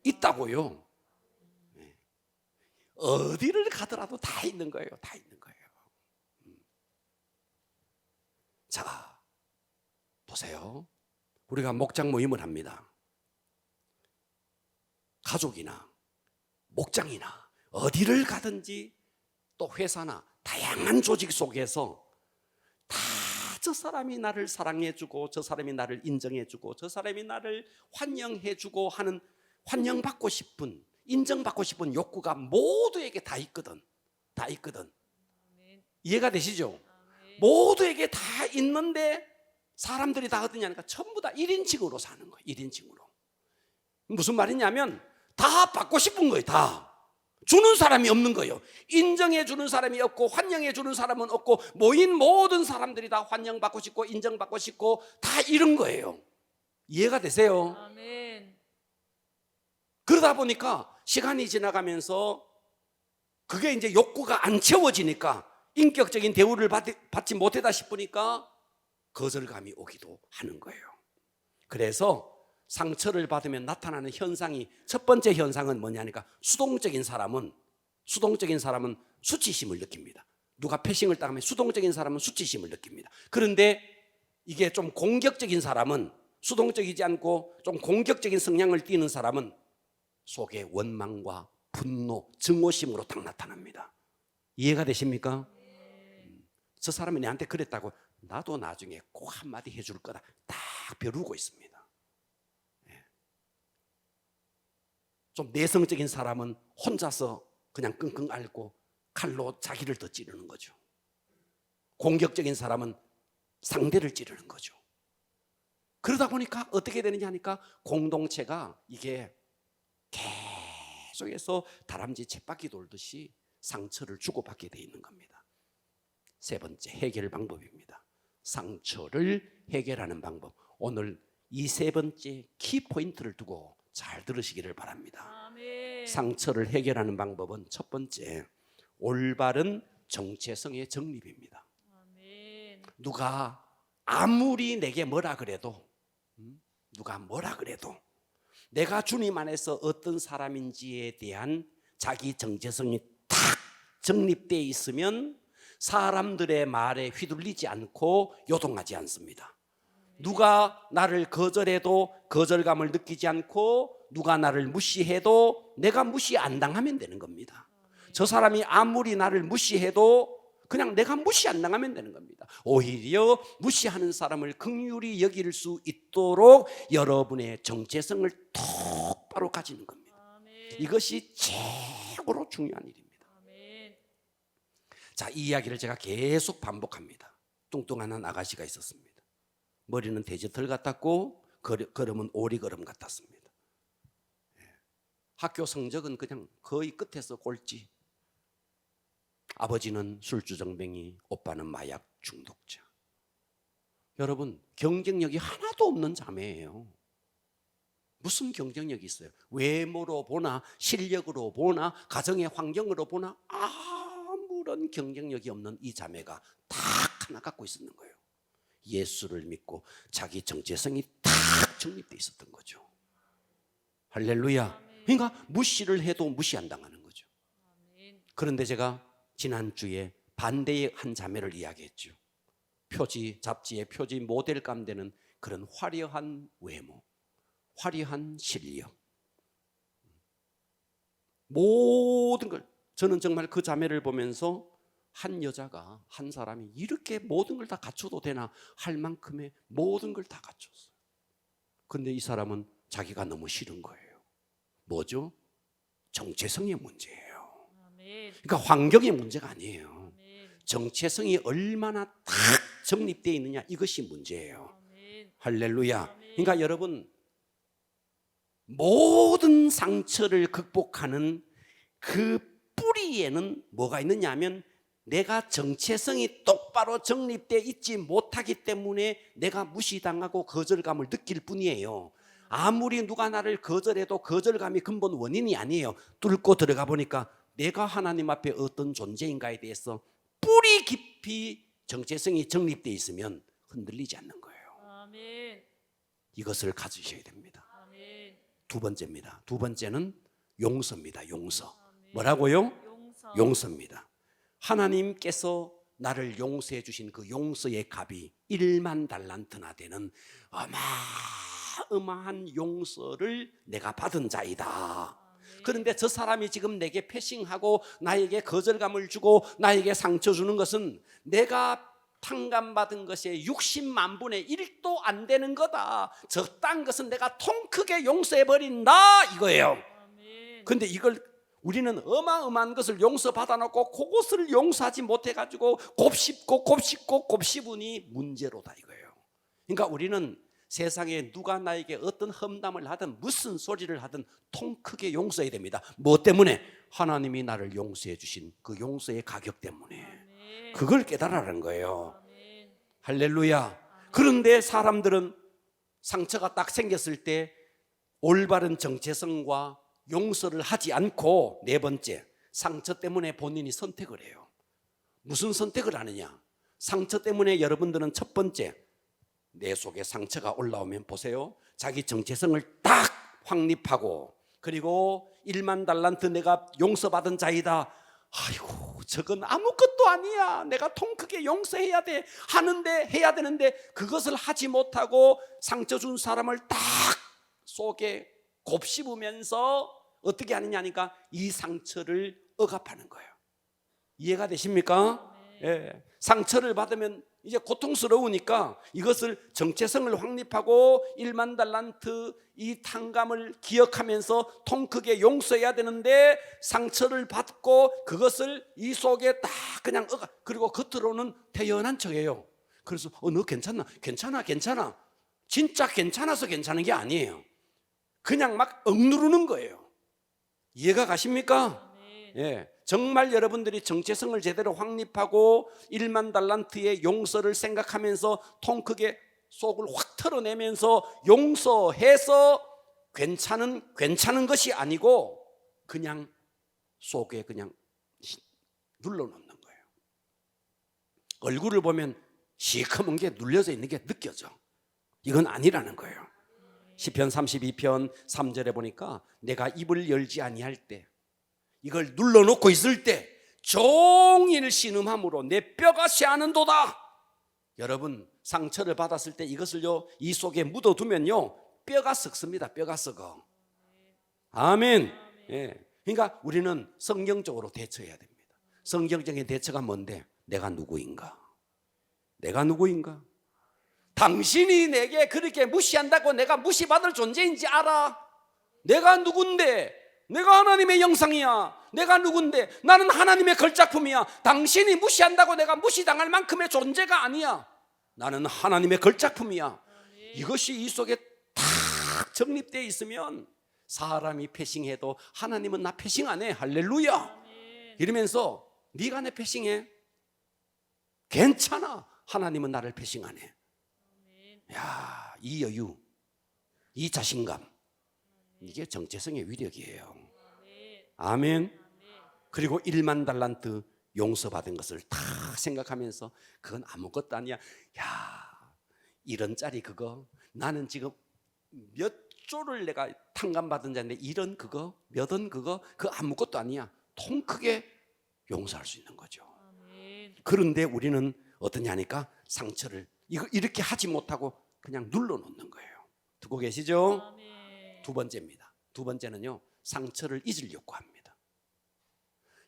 있다고요. 어디를 가더라도 다 있는 거예요. 다 있는 거예요. 자, 보세요. 우리가 목장 모임을 합니다. 가족이나 목장이나 어디를 가든지 또 회사나 다양한 조직 속에서 다 저 사람이 나를 사랑해주고 저 사람이 나를 인정해주고 저 사람이 나를 환영해주고 하는, 환영받고 싶은, 인정받고 싶은 욕구가 모두에게 다 있거든. 다 있거든. 아멘. 이해가 되시죠? 아멘. 모두에게 다 있는데 사람들이 다 어떠냐니까 전부 다 1인칭으로 사는 거예요. 1인칭으로. 무슨 말이냐면 다 받고 싶은 거예요. 다. 주는 사람이 없는 거예요. 인정해 주는 사람이 없고 환영해 주는 사람은 없고 모인 모든 사람들이 다 환영받고 싶고 인정받고 싶고 다 이런 거예요. 이해가 되세요? 아멘. 그러다 보니까 시간이 지나가면서 그게 이제 욕구가 안 채워지니까 인격적인 대우를 받지 못하다 싶으니까 거절감이 오기도 하는 거예요. 그래서 상처를 받으면 나타나는 현상이 첫 번째 현상은 뭐냐니까 수동적인 사람은 수치심을 느낍니다. 누가 패싱을 당하면 수동적인 사람은 수치심을 느낍니다. 그런데 이게 좀 공격적인 사람은 수동적이지 않고 좀 공격적인 성향을 띠는 사람은 속에 원망과 분노, 증오심으로 딱 나타납니다. 이해가 되십니까? 저 사람이 내한테 그랬다고 나도 나중에 꼭 한마디 해줄 거다 딱 벼르고 있습니다. 좀 내성적인 사람은 혼자서 그냥 끙끙 앓고 칼로 자기를 더 찌르는 거죠. 공격적인 사람은 상대를 찌르는 거죠. 그러다 보니까 어떻게 되느냐 하니까 공동체가 이게 계속해서 다람쥐 쳇바퀴 돌듯이 상처를 주고받게 돼 있는 겁니다. 세 번째 해결 방법입니다. 상처를 해결하는 방법. 오늘 이 세 번째 키포인트를 두고 잘 들으시기를 바랍니다. 아멘. 상처를 해결하는 방법은 첫 번째, 올바른 정체성의 정립입니다. 아멘. 누가 아무리 내게 뭐라 그래도 누가 뭐라 그래도 내가 주님 안에서 어떤 사람인지에 대한 자기 정체성이 탁 정립되어 있으면 사람들의 말에 휘둘리지 않고 요동하지 않습니다. 누가 나를 거절해도 거절감을 느끼지 않고 누가 나를 무시해도 내가 무시 안 당하면 되는 겁니다. 저 사람이 아무리 나를 무시해도 그냥 내가 무시 안 당하면 되는 겁니다. 오히려 무시하는 사람을 긍휼히 여길 수 있도록 여러분의 정체성을 똑바로 가지는 겁니다. 아멘. 이것이 최고로 중요한 일입니다. 아멘. 자, 이 이야기를 제가 계속 반복합니다. 뚱뚱한 한 아가씨가 있었습니다. 머리는 돼지털 같았고 걸음은 오리걸음 같았습니다. 학교 성적은 그냥 거의 끝에서 꼴찌. 아버지는 술주정뱅이, 오빠는 마약 중독자. 여러분, 경쟁력이 하나도 없는 자매예요. 무슨 경쟁력이 있어요? 외모로 보나 실력으로 보나 가정의 환경으로 보나 아무런 경쟁력이 없는 이 자매가 딱 하나 갖고 있었는 거예요. 예수를 믿고 자기 정체성이 딱 정립되어 있었던 거죠. 할렐루야. 그러니까 무시를 해도 무시 안 당하는 거죠. 그런데 제가 지난주에 반대의 한 자매를 이야기했죠. 표지, 잡지의 표지 모델감 되는 그런 화려한 외모, 화려한 실력, 모든 걸, 저는 정말 그 자매를 보면서 한 여자가, 한 사람이 이렇게 모든 걸 다 갖춰도 되나 할 만큼의 모든 걸 다 갖췄어요. 그런데 이 사람은 자기가 너무 싫은 거예요. 뭐죠? 정체성의 문제예요. 아멘. 그러니까 환경의 문제가 아니에요. 아멘. 정체성이 얼마나 딱 정립되어 있느냐, 이것이 문제예요. 아멘. 할렐루야. 아멘. 그러니까 여러분, 모든 상처를 극복하는 그 뿌리에는 뭐가 있느냐 하면 내가 정체성이 똑바로 정립되어 있지 못하기 때문에 내가 무시당하고 거절감을 느낄 뿐이에요. 아무리 누가 나를 거절해도 거절감이 근본 원인이 아니에요. 뚫고 들어가 보니까 내가 하나님 앞에 어떤 존재인가에 대해서 뿌리 깊이 정체성이 정립되어 있으면 흔들리지 않는 거예요. 아멘. 이것을 가지셔야 됩니다. 아멘. 두 번째입니다. 두 번째는 용서입니다. 용서. 아멘. 뭐라고요? 용서. 용서입니다. 하나님께서 나를 용서해 주신 그 용서의 값이 1만 달란트나 되는 어마어마한 용서를 내가 받은 자이다. 아멘. 그런데 저 사람이 지금 내게 패싱하고 나에게 거절감을 주고 나에게 상처 주는 것은 내가 탕감받은 것의 60만 분의 1도 안 되는 거다. 적당한 것은 내가 통 크게 용서해 버린다 이거예요. 아멘. 그런데 이걸 우리는 어마어마한 것을 용서받아 놓고 그것을 용서하지 못해 가지고 곱씹으니 문제로다 이거예요. 그러니까 우리는 세상에 누가 나에게 어떤 험담을 하든 무슨 소리를 하든 통 크게 용서해야 됩니다. 뭐 때문에? 하나님이 나를 용서해 주신 그 용서의 가격 때문에. 아멘. 그걸 깨달으라는 거예요. 아멘. 할렐루야. 그런데 사람들은 상처가 딱 생겼을 때 올바른 정체성과 용서를 하지 않고, 네 번째, 상처 때문에 본인이 선택을 해요. 무슨 선택을 하느냐? 상처 때문에 여러분들은 첫 번째, 내 속에 상처가 올라오면 보세요. 자기 정체성을 딱 확립하고, 그리고 1만 달란트 내가 용서받은 자이다. 아이고, 저건 아무것도 아니야. 내가 통 크게 용서해야 돼. 하는데, 해야 되는데 그것을 하지 못하고 상처 준 사람을 딱 속에 곱씹으면서 어떻게 하느냐니까 이 상처를 억압하는 거예요. 이해가 되십니까? 예. 상처를 받으면 이제 고통스러우니까 이것을 정체성을 확립하고 1만 달란트 이 탕감을 기억하면서 통 크게 용서해야 되는데 상처를 받고 그것을 이 속에 딱 그냥 그리고 겉으로는 태연한 척해요. 그래서 너 괜찮나? 괜찮아. 진짜 괜찮아서 괜찮은 게 아니에요. 그냥 막 억누르는 거예요. 이해가 가십니까? 예. 정말 여러분들이 정체성을 제대로 확립하고 1만 달란트의 용서를 생각하면서 통 크게 속을 확 털어내면서 용서해서 괜찮은 것이 아니고 그냥 속에 그냥 눌러놓는 거예요. 얼굴을 보면 시커먼 게 눌려져 있는 게 느껴져. 이건 아니라는 거예요. 시편 32편 3절에 보니까 내가 입을 열지 아니할 때, 이걸 눌러놓고 있을 때 종일 신음함으로 내 뼈가 쇠하는도다. 여러분, 상처를 받았을 때 이것을요 이 속에 묻어두면요 뼈가 썩습니다. 뼈가 썩어. 아멘. 예. 그러니까 우리는 성경적으로 대처해야 됩니다. 성경적인 대처가 뭔데? 내가 누구인가? 당신이 내게 그렇게 무시한다고 내가 무시받을 존재인지 알아? 내가 누군데? 내가 하나님의 영상이야. 내가 누군데? 나는 하나님의 걸작품이야. 당신이 무시한다고 내가 무시당할 만큼의 존재가 아니야. 나는 하나님의 걸작품이야. 이것이 이 속에 탁 정립되어 있으면 사람이 패싱해도 하나님은 나 패싱 안 해. 할렐루야. 이러면서 네가 내 패싱해? 괜찮아. 하나님은 나를 패싱 안 해. 야, 이 여유, 이 자신감, 이게 정체성의 위력이에요. 아멘. 그리고 1만 달란트 용서받은 것을 다 생각하면서 그건 아무것도 아니야. 야, 1원짜리 그거 나는 지금 몇 조를 내가 탕감받은 자인데 1원 그거 몇 원 그거 아무것도 아니야. 통 크게 용서할 수 있는 거죠. 그런데 우리는 어떠냐니까 상처를 이렇게 하지 못하고 그냥 눌러놓는 거예요. 듣고 계시죠? 두 번째입니다. 두 번째는요, 상처를 잊으려고 합니다.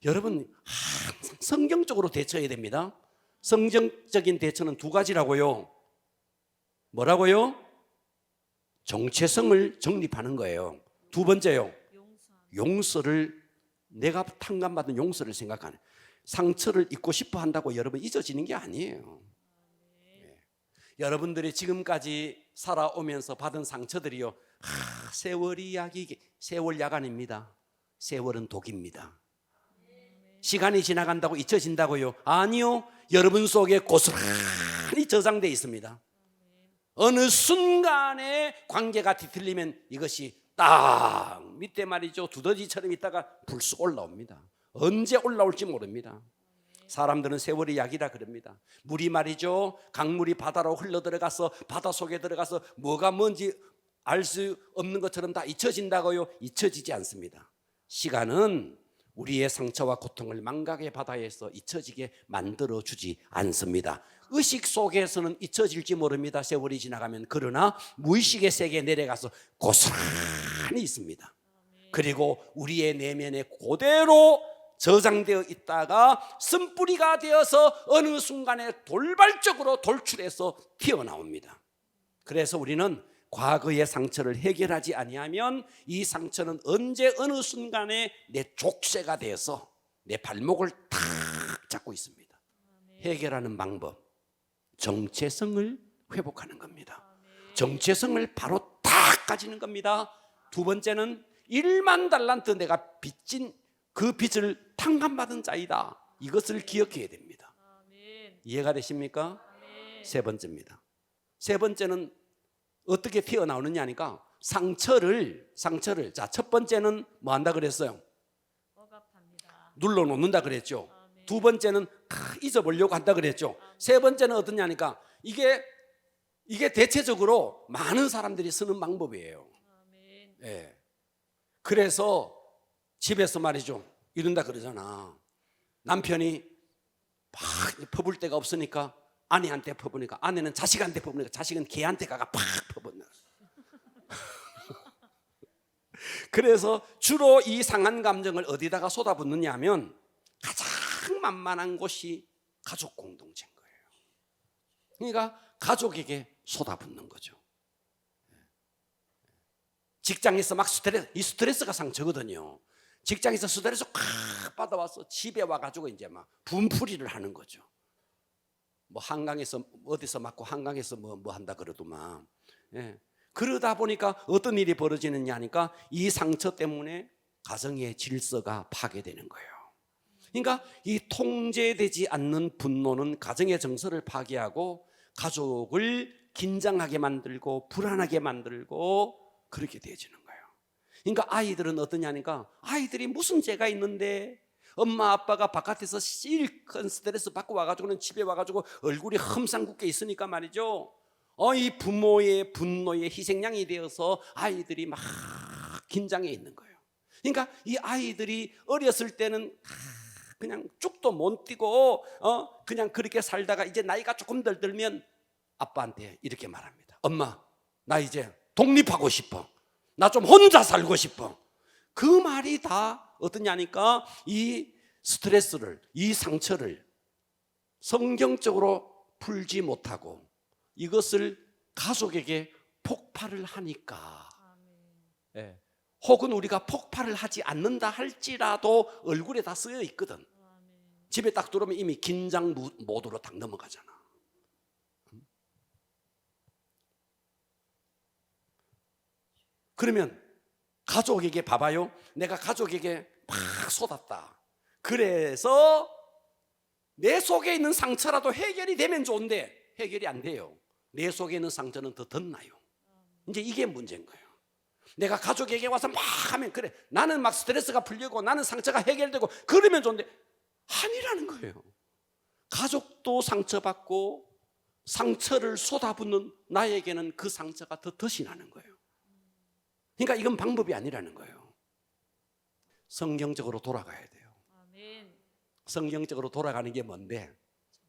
여러분, 항상 성경적으로 대처해야 됩니다. 성경적인 대처는 두 가지라고요. 뭐라고요? 정체성을 정립하는 거예요. 두 번째요, 용서를, 내가 탕감받은 용서를 생각하는. 상처를 잊고 싶어 한다고 여러분 잊어지는 게 아니에요. 여러분들이 지금까지 살아오면서 받은 상처들이요, 세월이 약이, 세월 야간입니다. 세월은 독입니다. 시간이 지나간다고 잊혀진다고요? 아니요. 여러분 속에 고스란히 저장되어 있습니다. 어느 순간에 관계가 뒤틀리면 이것이 딱 밑에 말이죠, 두더지처럼 있다가 불쑥 올라옵니다. 언제 올라올지 모릅니다. 사람들은 세월이 약이라 그럽니다. 물이 말이죠, 강물이 바다로 흘러들어가서 바다 속에 들어가서 뭐가 뭔지 알 수 없는 것처럼 다 잊혀진다고요? 잊혀지지 않습니다. 시간은 우리의 상처와 고통을 망각의 바다에서 잊혀지게 만들어주지 않습니다. 의식 속에서는 잊혀질지 모릅니다. 세월이 지나가면. 그러나 무의식의 세계에 내려가서 고스란히 있습니다. 그리고 우리의 내면에 그대로 저장되어 있다가 쓴뿌리가 되어서 어느 순간에 돌발적으로 돌출해서 튀어나옵니다. 그래서 우리는 과거의 상처를 해결하지 아니하면 이 상처는 언제 어느 순간에 내 족쇄가 되어서 내 발목을 탁 잡고 있습니다. 해결하는 방법, 정체성을 회복하는 겁니다. 정체성을 바로 탁 가지는 겁니다. 두 번째는 1만 달란트 내가 빚진 그 빚을 탕감받은 자이다. 이것을 기억해야 됩니다. 이해가 되십니까? 세 번째입니다. 세 번째는 어떻게 튀어나오느냐 하니까 상처를 자, 첫 번째는 뭐 한다 그랬어요? 눌러 놓는다 그랬죠. 두 번째는 잊어보려고 한다 그랬죠. 세 번째는 어떠냐 하니까 이게 대체적으로 많은 사람들이 쓰는 방법이에요. 예. 그래서 집에서 말이죠, 이런다 그러잖아. 남편이 막 퍼볼 데가 없으니까 아내한테 퍼보니까, 아내는 자식한테 퍼보니까 자식은 걔한테 가가 팍 퍼본다. 그래서 주로 이 상한 감정을 어디다가 쏟아붓느냐 하면 가장 만만한 곳이 가족 공동체인 거예요. 그러니까 가족에게 쏟아붓는 거죠. 직장에서 막 스트레스가 상처거든요. 직장에서 스트레스 팍 받아와서 집에 와가지고 이제 막 분풀이를 하는 거죠. 뭐 한강에서 어디서 맞고 한강에서 뭐 한다 그러더만. 예. 그러다 보니까 어떤 일이 벌어지느냐 하니까 이 상처 때문에 가정의 질서가 파괴되는 거예요. 그러니까 이 통제되지 않는 분노는 가정의 정서를 파괴하고 가족을 긴장하게 만들고 불안하게 만들고 그렇게 되어지는 거예요. 그러니까 아이들은 어떠냐니까, 아이들이 무슨 죄가 있는데 엄마 아빠가 바깥에서 실컷 스트레스 받고 와가지고는 집에 와가지고 얼굴이 험상궂게 있으니까 말이죠, 이 부모의 분노의 희생양이 되어서 아이들이 막 긴장해 있는 거예요. 그러니까 이 아이들이 어렸을 때는 그냥 쭉도 못 뛰고 그냥 그렇게 살다가 이제 나이가 조금 덜 들면 아빠한테 이렇게 말합니다. 엄마, 나 이제 독립하고 싶어. 나 좀 혼자 살고 싶어. 그 말이 다 어떠냐니까 이 스트레스를, 이 상처를 성경적으로 풀지 못하고 이것을 가족에게 폭발을 하니까, 예. 혹은 우리가 폭발을 하지 않는다 할지라도 얼굴에 다 쓰여 있거든. 집에 딱 들어오면 이미 긴장 모드로 딱 넘어가잖아. 그러면 가족에게 봐봐요. 내가 가족에게 막 쏟았다. 그래서 내 속에 있는 상처라도 해결이 되면 좋은데 해결이 안 돼요. 내 속에 있는 상처는 더 덧나요. 이제 이게 문제인 거예요. 내가 가족에게 와서 막 하면 그래, 나는 막 스트레스가 풀리고 나는 상처가 해결되고 그러면 좋은데 아니라는 거예요. 가족도 상처받고 상처를 쏟아붓는 나에게는 그 상처가 더 덫이 나는 거예요. 그러니까 이건 방법이 아니라는 거예요. 성경적으로 돌아가야 돼요. 성경적으로 돌아가는 게 뭔데?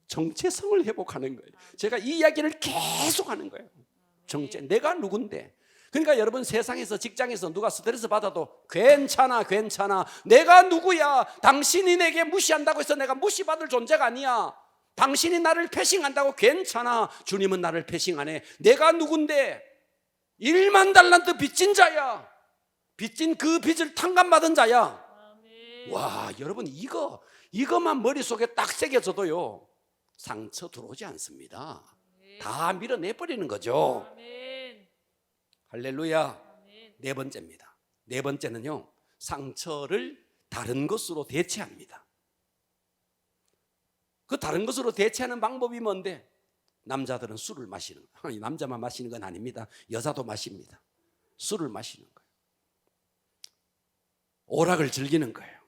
정체성을 회복하는 거예요. 제가 이 이야기를 계속 하는 거예요. 정체, 내가 누군데? 그러니까 여러분, 세상에서 직장에서 누가 스트레스 받아도 괜찮아. 내가 누구야? 당신이 내게 무시한다고 해서 내가 무시받을 존재가 아니야. 당신이 나를 패싱한다고 괜찮아. 주님은 나를 패싱 안 해. 내가 누군데? 1만 달란트 빚진 자야. 빚진 그 빚을 탕감받은 자야. 와, 여러분, 이거만 머릿속에 딱 새겨져도요 상처 들어오지 않습니다. 다 밀어내버리는 거죠. 할렐루야. 네 번째입니다. 네 번째는요, 상처를 다른 것으로 대체합니다. 그 다른 것으로 대체하는 방법이 뭔데? 남자들은 술을 마시는 거예요. 남자만 마시는 건 아닙니다. 여자도 마십니다. 술을 마시는 거예요. 오락을 즐기는 거예요.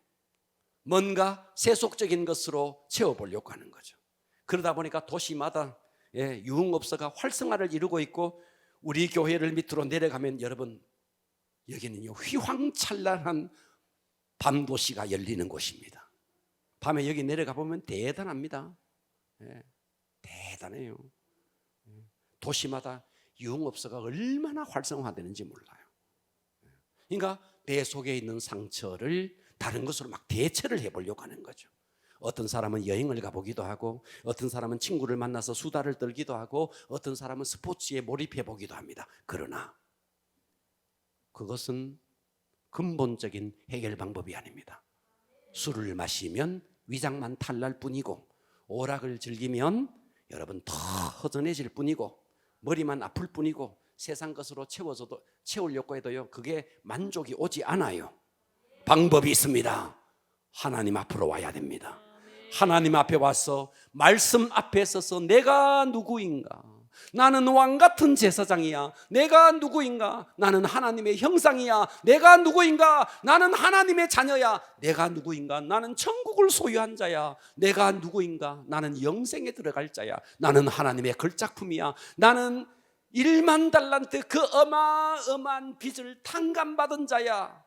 뭔가 세속적인 것으로 채워보려고 하는 거죠. 그러다 보니까 도시마다 유흥업소가 활성화를 이루고 있고, 우리 교회를 밑으로 내려가면 여러분, 여기는요 휘황찬란한 밤도시가 열리는 곳입니다. 밤에 여기 내려가 보면 대단합니다. 대단해요. 도시마다 유흥업소가 얼마나 활성화되는지 몰라요. 그러니까 내 속에 있는 상처를 다른 것으로 막 대체를 해보려고 하는 거죠. 어떤 사람은 여행을 가보기도 하고 어떤 사람은 친구를 만나서 수다를 떨기도 하고 어떤 사람은 스포츠에 몰입해 보기도 합니다. 그러나 그것은 근본적인 해결 방법이 아닙니다. 술을 마시면 위장만 탈날 뿐이고 오락을 즐기면 여러분 더 허전해질 뿐이고 머리만 아플 뿐이고 세상 것으로 채우려고 해도요 그게 만족이 오지 않아요. 방법이 있습니다. 하나님 앞으로 와야 됩니다. 하나님 앞에 와서 말씀 앞에 서서 내가 누구인가? 나는 왕 같은 제사장이야. 내가 누구인가? 나는 하나님의 형상이야. 내가 누구인가? 나는 하나님의 자녀야. 내가 누구인가? 나는 천국을 소유한 자야. 내가 누구인가? 나는 영생에 들어갈 자야. 나는 하나님의 걸작품이야. 나는 1만 달란트 그 어마어마한 빚을 탕감받은 자야.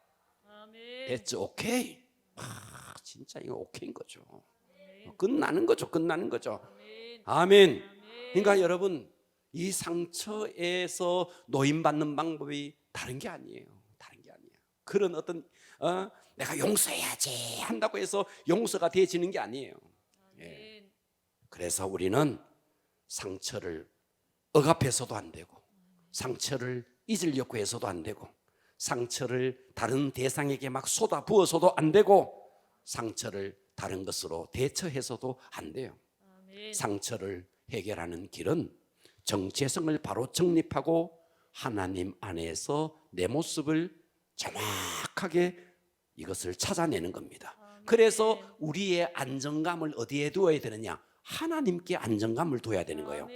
됐죠? 오케이. 진짜 이거 오케이인 거죠. 끝나는 거죠. 끝나는 거죠. 아멘. 그러니까 여러분 이 상처에서 노임받는 방법이 다른 게 아니에요. 다른 게 아니에요. 그런 어떤 내가 용서해야지 한다고 해서 용서가 되어지는 게 아니에요. 예. 그래서 우리는 상처를 억압해서도 안 되고 상처를 잊으려고 해서도 안 되고 상처를 다른 대상에게 막 쏟아 부어서도 안 되고 상처를 다른 것으로 대처해서도 안 돼요. 상처를 해결하는 길은 정체성을 바로 정립하고 하나님 안에서 내 모습을 정확하게 이것을 찾아내는 겁니다. 그래서 우리의 안정감을 어디에 두어야 되느냐? 하나님께 안정감을 둬야 되는 거예요.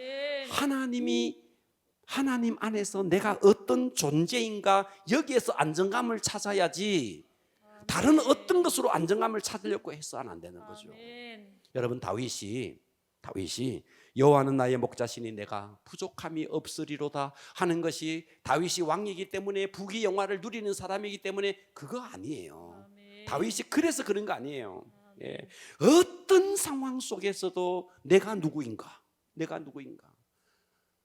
하나님 안에서 내가 어떤 존재인가 여기에서 안정감을 찾아야지 다른 어떤 것으로 안정감을 찾으려고 해서는 안 되는 거죠. 여러분 다윗이 여호와는 나의 목자시니 내가 부족함이 없으리로다 하는 것이 다윗이 왕이기 때문에 부귀영화를 누리는 사람이기 때문에 그거 아니에요. 다윗이 그래서 그런 거 아니에요. 예. 어떤 상황 속에서도 내가 누구인가?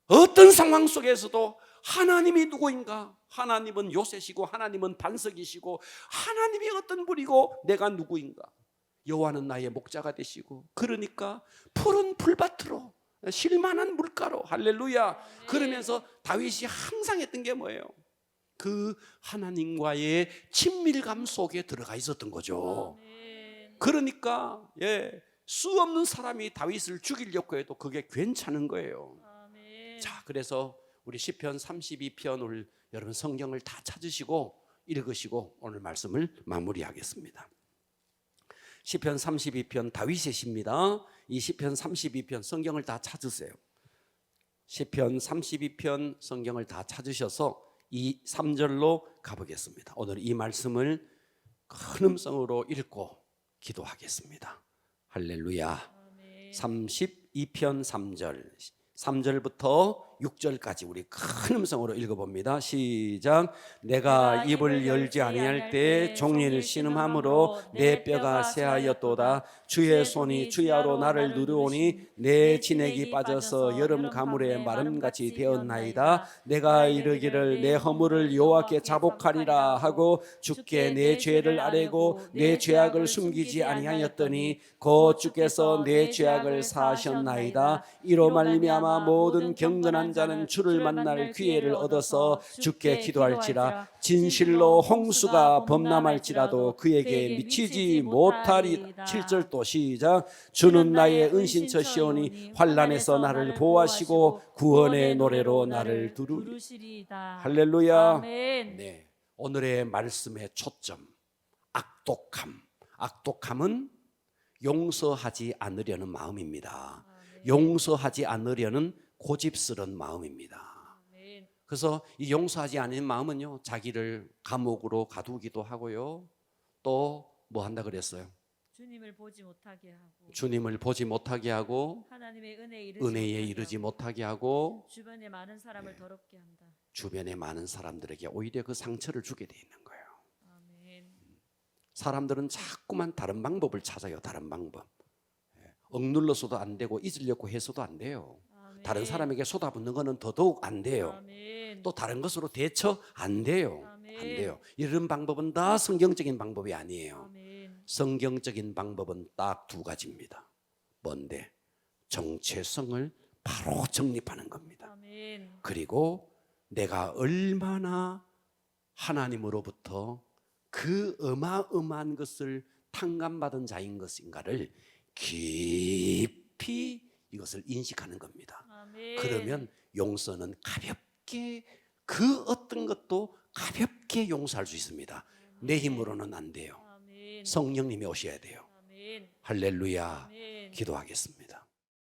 어떤 상황 속에서도 하나님이 누구인가? 하나님은 요새시고 하나님은 반석이시고 하나님이 어떤 분이고 내가 누구인가? 여호와는 나의 목자가 되시고 그러니까 푸른 풀밭으로 쉴만한 물가로 할렐루야. 그러면서 다윗이 항상 했던 게 뭐예요? 그 하나님과의 친밀감 속에 들어가 있었던 거죠. 그러니까 수 없는 사람이 다윗을 죽이려고 해도 그게 괜찮은 거예요. 자, 그래서 우리 시편 32편 오늘 여러분 성경을 다 찾으시고 읽으시고 오늘 말씀을 마무리하겠습니다. 시편 32편 다윗의 시입니다. 이 시편 32편 성경을 다 찾으세요. 시편 32편 성경을 다 찾으셔서 이 3절로 가보겠습니다. 오늘 이 말씀을 큰 음성으로 읽고 기도하겠습니다. 할렐루야. 32편 3절부터 6절까지 우리 큰 음성으로 읽어봅니다. 시작. 내가 입을 열지 아니할 때 종일 신음함으로 내 뼈가 쇠하였도다. 주의 손이 주야로 나를 누르오니 내 진액이 빠져서 여름 가물에 마름같이 되었나이다. 내가 이르기를 내 허물을 여호와께 자복하리라 하고 주께 내 죄를 아뢰고 내 죄악을 숨기지 아니하였더니 곧 주께서 내 죄악을 사하셨나이다. 이로 말미암아 모든 경건한 자는 주를 만날 기회를 얻어서 주께 기도할지라. 진실로 홍수가 범람할지라도 그에게 미치지 못하리라. 7절 또 시작. 주는 나의 은신처시오니 환난에서 나를 보호하시고 구원의 노래로 나를 두루리시리다. 할렐루야. 네, 오늘의 말씀의 초점 악독함은 용서하지 않으려는 마음입니다. 용서하지 않으려는 고집스러운 마음입니다. 그래서 이 용서하지 않는 마음은요 자기를 감옥으로 가두기도 하고요 또 뭐 한다 그랬어요? 주님을 보지 못하게 하고 하나님의 은혜에 이르지 못하게 하고 주변의 많은 사람을 더럽게 한다. 주변의 많은 사람들에게 오히려 그 상처를 주게 돼 있는 거예요. 아멘. 사람들은 자꾸만 다른 방법을 찾아요. 다른 방법. 억눌러서도 안 되고 잊으려고 해서도 안 돼요. 아멘. 다른 사람에게 쏟아붓는 거는 더더욱 안 돼요. 아멘. 또 다른 것으로 대처 안 돼요. 아멘. 안 돼요. 이런 방법은 다 성경적인 방법이 아니에요. 아멘. 성경적인 방법은 딱 두 가지입니다. 뭔데? 정체성을 바로 정립하는 겁니다. 아멘. 그리고 내가 얼마나 하나님으로부터 그 어마어마한 것을 탕감받은 자인 것인가를 깊이 이것을 인식하는 겁니다. 아멘. 그러면 용서는 가볍게, 그 어떤 것도 가볍게 용서할 수 있습니다. 내 힘으로는 안 돼요. 아멘. 성령님이 오셔야 돼요. 아멘. 할렐루야. 아멘. 기도하겠습니다.